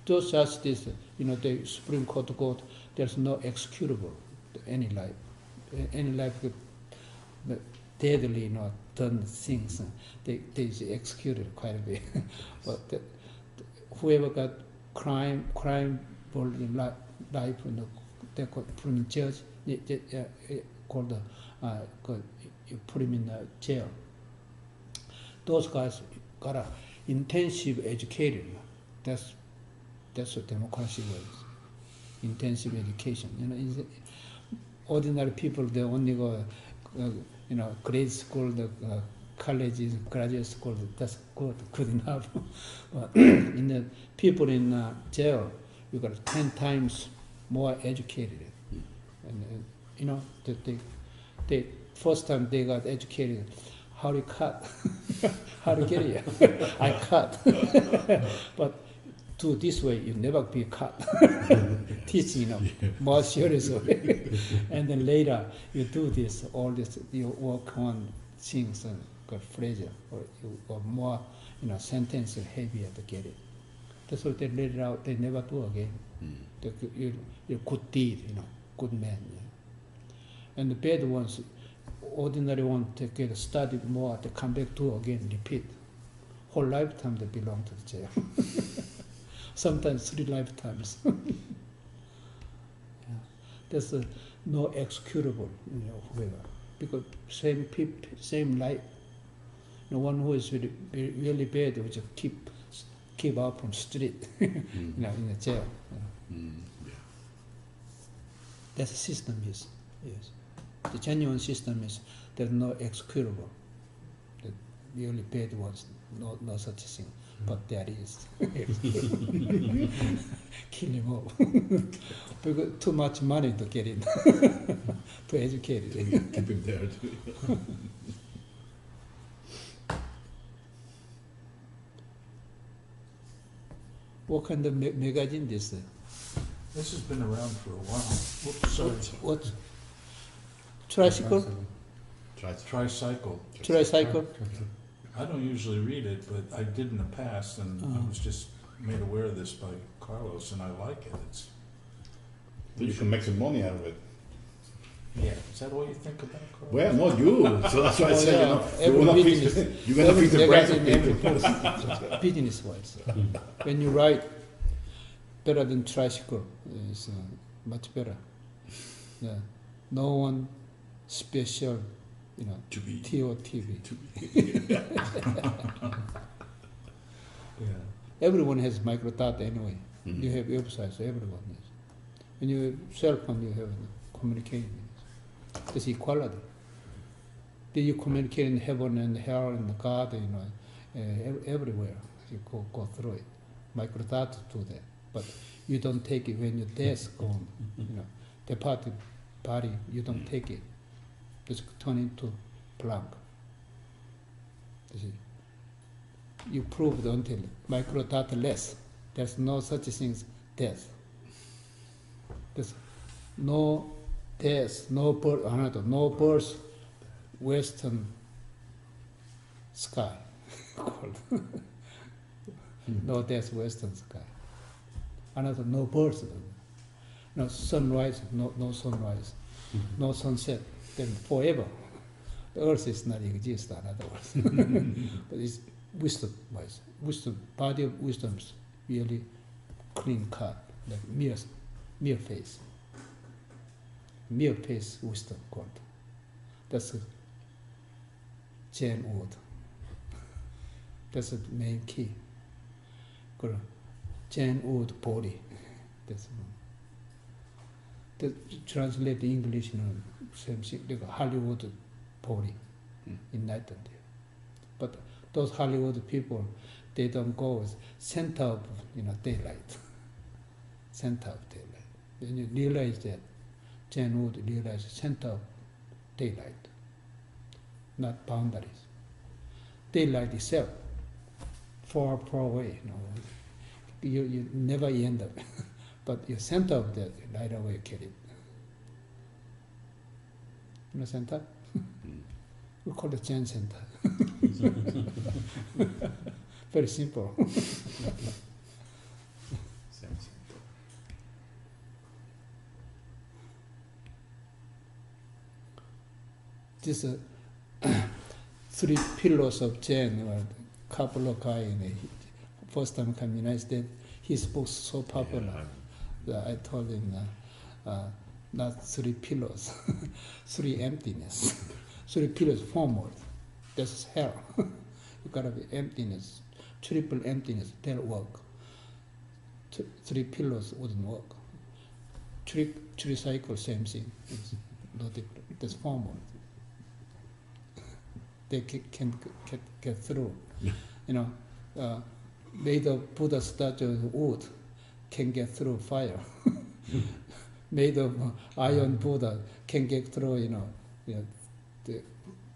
A: those justice, you know, the Supreme Court court, there's no executable any life. Any life deadly, you know, done things, they executed quite a bit. But whoever got crime in life, you know, they could put him in church, called you put him in jail. Those guys got a intensive education. That's what democracy was. Intensive education. You know, ordinary people, they only go, you know, grade school, the colleges, graduate school. That's good enough. But in the people in jail, you got 10 times more educated. And you know, they first time they got educated, how to cut, how to get it. I cut, but do this way, you never be cut. Teaching, you know, more seriously. And then later, you do this, all this, you work on things and got pleasure, or you got more, you know, sentence heavier to get it. That's what they let it out, they never do again. You're good deed, you know, good man. Yeah. And the bad ones, ordinary ones, they get studied more, they come back to again, repeat. Whole lifetime they belong to the jail. Sometimes 3 lifetimes. Yeah. There's no executable, you know, whoever. Because same people, same life. The one who is really, really bad, will just keep out from street, you know, in the jail. You know.
E: Yeah.
A: That's the system is, yes. The genuine system is there's no executable. The really bad ones, no such thing. But there is. Kill him all. Because too much money to get in, to educate it.
E: Keep him there too.
A: What kind of magazine this?
C: This has been around for a while. Oops, sorry.
A: What? Tricycle?
C: Tricycle.
A: Tricycle?
C: I don't usually read it, but I did in the past, and I was just made aware of this by Carlos, and I like it. It's
E: You can make some money out of it.
C: yeah. Is that all you think about, Carlos?
E: Well, not you. So that's why I say, you know,
A: every
E: you're gonna
A: business,
E: fix the brains of
A: every
E: people.
A: post, business-wise. When you write better than tricycle, it's much better. Yeah. No one special, you know,
E: To be.
A: TOTV.
C: Yeah.
A: Everyone has micro data anyway. You have websites, so everyone has. When you have cell phone, you have communication. There's equality. Then you communicate in heaven and hell and God, you know, everywhere. You go through it. Micro data do that. But you don't take it when your death gone, you know, departed body, you don't take it. Just turn into blank. You see. You proved until micro data less. There's no such thing as death. There's no death, no birth, no birth, western sky. No death, western sky. Another, no birth. No sunrise, no sunrise. No sunset. Then forever. The earth is not exist, in other words. But it's wisdom-wise. Wisdom, body of wisdom is really clean cut, like mere face. Mere face wisdom called. That's a Zen word. That's the main key. 그 Zen wood body. That's one. The translate English same thing. Like Hollywood body, enlightened. But those Hollywood people, they don't go with center of daylight. Center of daylight. When you realize that, Zen would realize center of daylight, not boundaries. Daylight itself, far away. You never end up, but your center of that right away get it. Center? We call it Zen center. Very simple. These three pillars of Zen were a couple of guys first time come United States. His book's so popular that I told him not three pillars, three emptiness. Three pillars forward. That's hell. You gotta be emptiness, triple emptiness. That'll work. Three pillars wouldn't work. Three cycles, same thing. It's no different. That's forward. They can get through. Made of Buddha statue of wood can get through fire. Made of iron Buddha can get through, the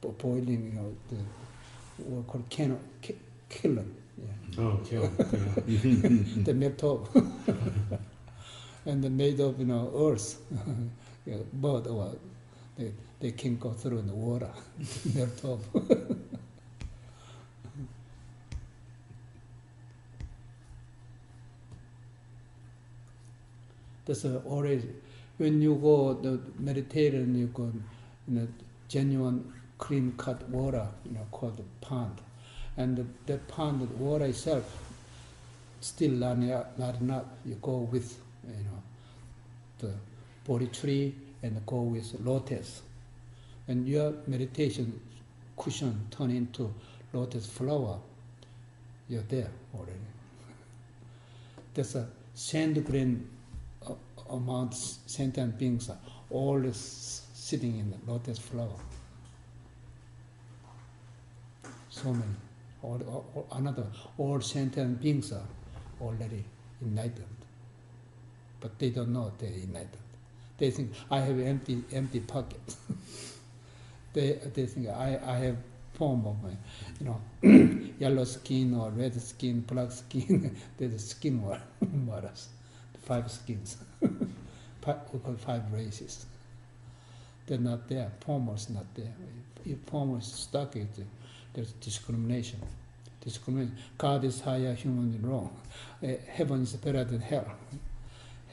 A: boiling, what called kiln. Yeah.
B: Oh, kiln.
A: The metal. And made of, earth, mud, or they can go through in the water, melt off. That's always, when you go the meditation, you go in a genuine clean cut water, called the pond, and that pond water itself still not enough. You go with the Bodhi tree and go with lotus, and your meditation cushion turn into lotus flower. You're there already. There's a sand grain amount sentient beings are all sitting in the lotus flower. So many. All sentient beings are already enlightened. But they don't know they're enlightened. They think, I have empty pocket. they think, I have form of my, yellow skin or red skin, black skin. There's a skin models. 5 skins. We call 5 races. They're not there. Formers not there. If formers stuck it, there's discrimination. God is higher, human is wrong. Heaven is better than hell.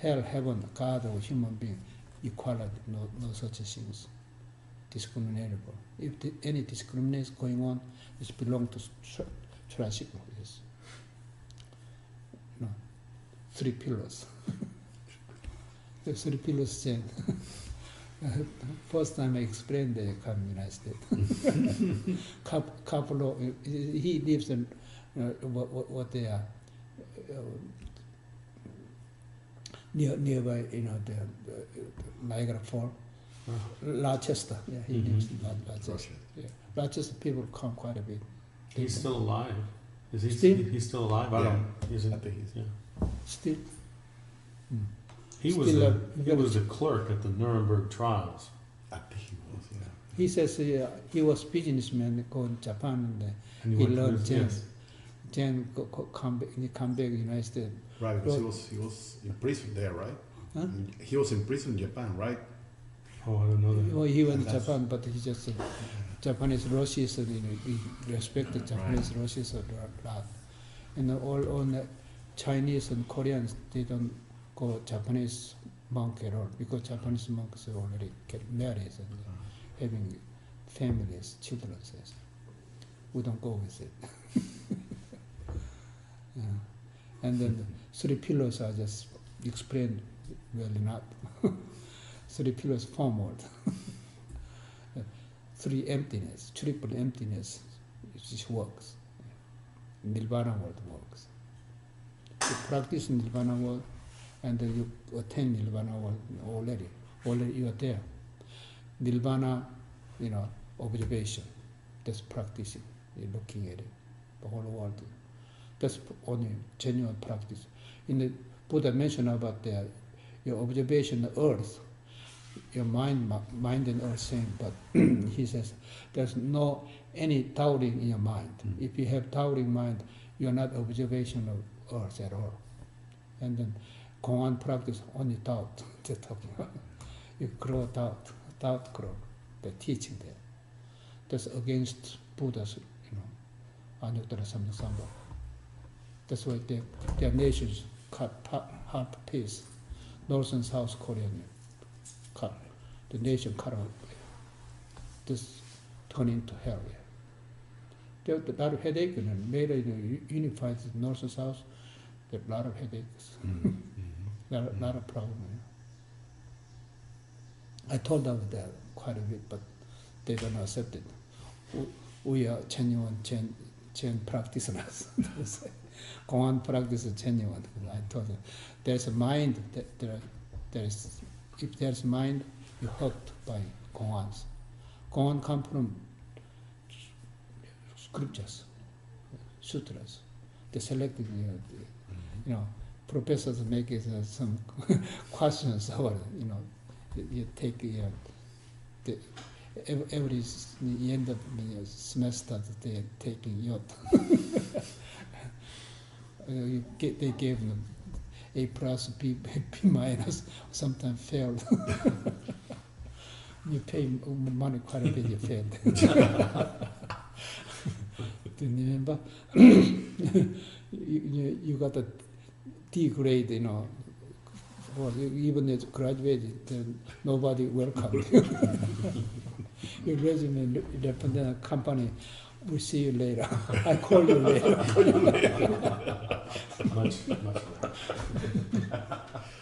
A: Hell, heaven, God, or human being, equality, no such things. Discriminable. If any discrimination going on, it belongs to tragic. Yes. 3 pillars. The 3 pillars Zen. First time I explained they come in the United States. Couple of, he lives in what they are nearby, the Niagara Falls, Rochester. Yeah, he lives in Rochester. Yeah. Rochester people come quite a bit.
B: He's still alive. Is he
A: Still?
B: He's still alive? I
E: Yeah.
B: don't. Isn't,
E: I think he's-
B: yeah.
A: Still.
B: He
A: Still
B: was the clerk at the Nuremberg trials.
E: I think he was, yeah.
A: He says he was businessman going to Japan and
B: And
A: he
B: went to
A: learned
B: this-
A: Zen.
B: yes.
A: Zen come back United States.
E: Right, because he was in prison there, right?
A: Huh?
E: He was in prison in Japan, right?
B: Oh, I don't know that.
A: Well, he went to
E: That's-
A: Japan, but he just Japanese Roshis, and we respect the Japanese Roshis a lot. And all the Chinese and Koreans, they don't go Japanese monk at all, because Japanese monks already get married and having families, children. Says. We don't go with it. Yeah. And then the 3 pillars are just explained well enough. 3 pillars forward. 3 emptiness, triple emptiness, it just works. Nirvana world works. You practice Nirvana world, and then you attain Nirvana world already. Already you are there. Nirvana, observation. That's practicing. You're looking at it, the whole world. That's only genuine practice. In the Buddha mentioned about your observation of earth, your mind and earth same, but he says there's no any doubting in your mind. If you have doubting mind, you're not observation of earth at all. And then go on practice only doubt. You grow doubt grow. The teaching there. That's against Buddha's, Anuttara Samdhasambha. That's why their nations cut half piece. North and South Korea cut. The nation cut off. This turned into hell. There was a lot of headache and made it unified North and South. There were a lot of headaches. A lot of problems. I told them that quite a bit, but they don't accept it. We are genuine Chen practitioners. Go on practice is genuine. I told them there's a mind if there's mind, you're hooked by koans. Koan come from scriptures, sutras. They selected, professors make some questions about it. You take every end of the semester they're taking yacht. They gave them A+, B minus, sometimes failed. You pay money quite a bit, you failed. Do you remember? you got a D grade, or even as graduated, then nobody welcomed you. Your resume left in the company, we'll see you later. I call you later.
B: Much better.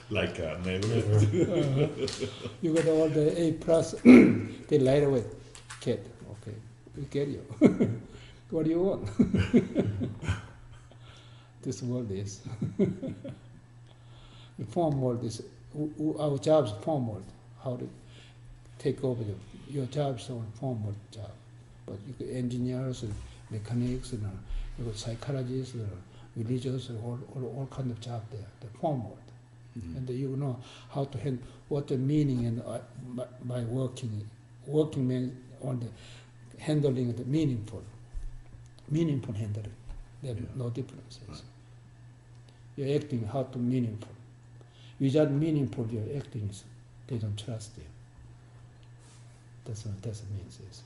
E: Like never.
A: You got all the A+, they light away. Kid, okay, we get you. What do you want? This world is. The form world is, our job is form world. How to take over your job is a form world job. But you got engineers and mechanics and you got psychologists, religious, all kind of job there. The form world. And you know how to handle what the meaning and by working means on the handling the meaningful handling. There are no differences. You're acting how to meaningful. Without meaningful, your acting is they don't trust you. That's what that means. Is.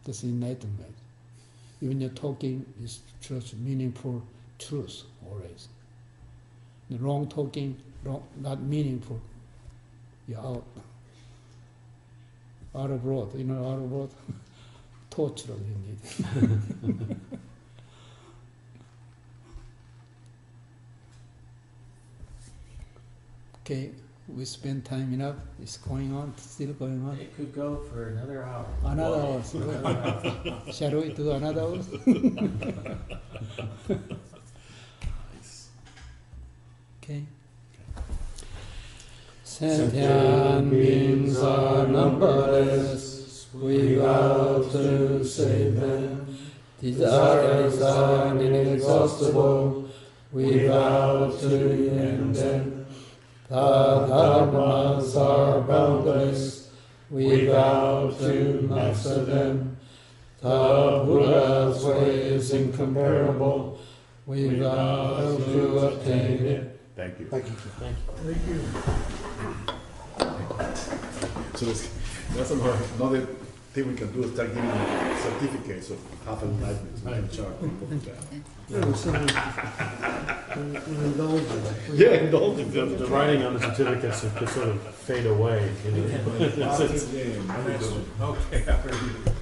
A: That's enlightenment. Even your talking is just meaningful truth always. The wrong talking, not meaningful, you're out. Out of road, out of road, torture you need. Okay, we spend time enough. It's going on, still going on.
F: It could go for another hour.
A: Another hour. Shall we do another hour? Okay. Sentient beings are numberless. We vow to save them. Desires are inexhaustible. We vow to end them. The dharmas are boundless. We vow to master them. The Buddha's way is incomparable. We vow to attain it.
E: Thank you.
D: Thank you.
F: Thank you.
E: So that's another thing we can do is start giving certificates of half enlightenment. We can charge people for that.
D: Yeah,
E: indulgence.
B: The writing on the certificates could sort of fade away.
C: Okay, I heard you.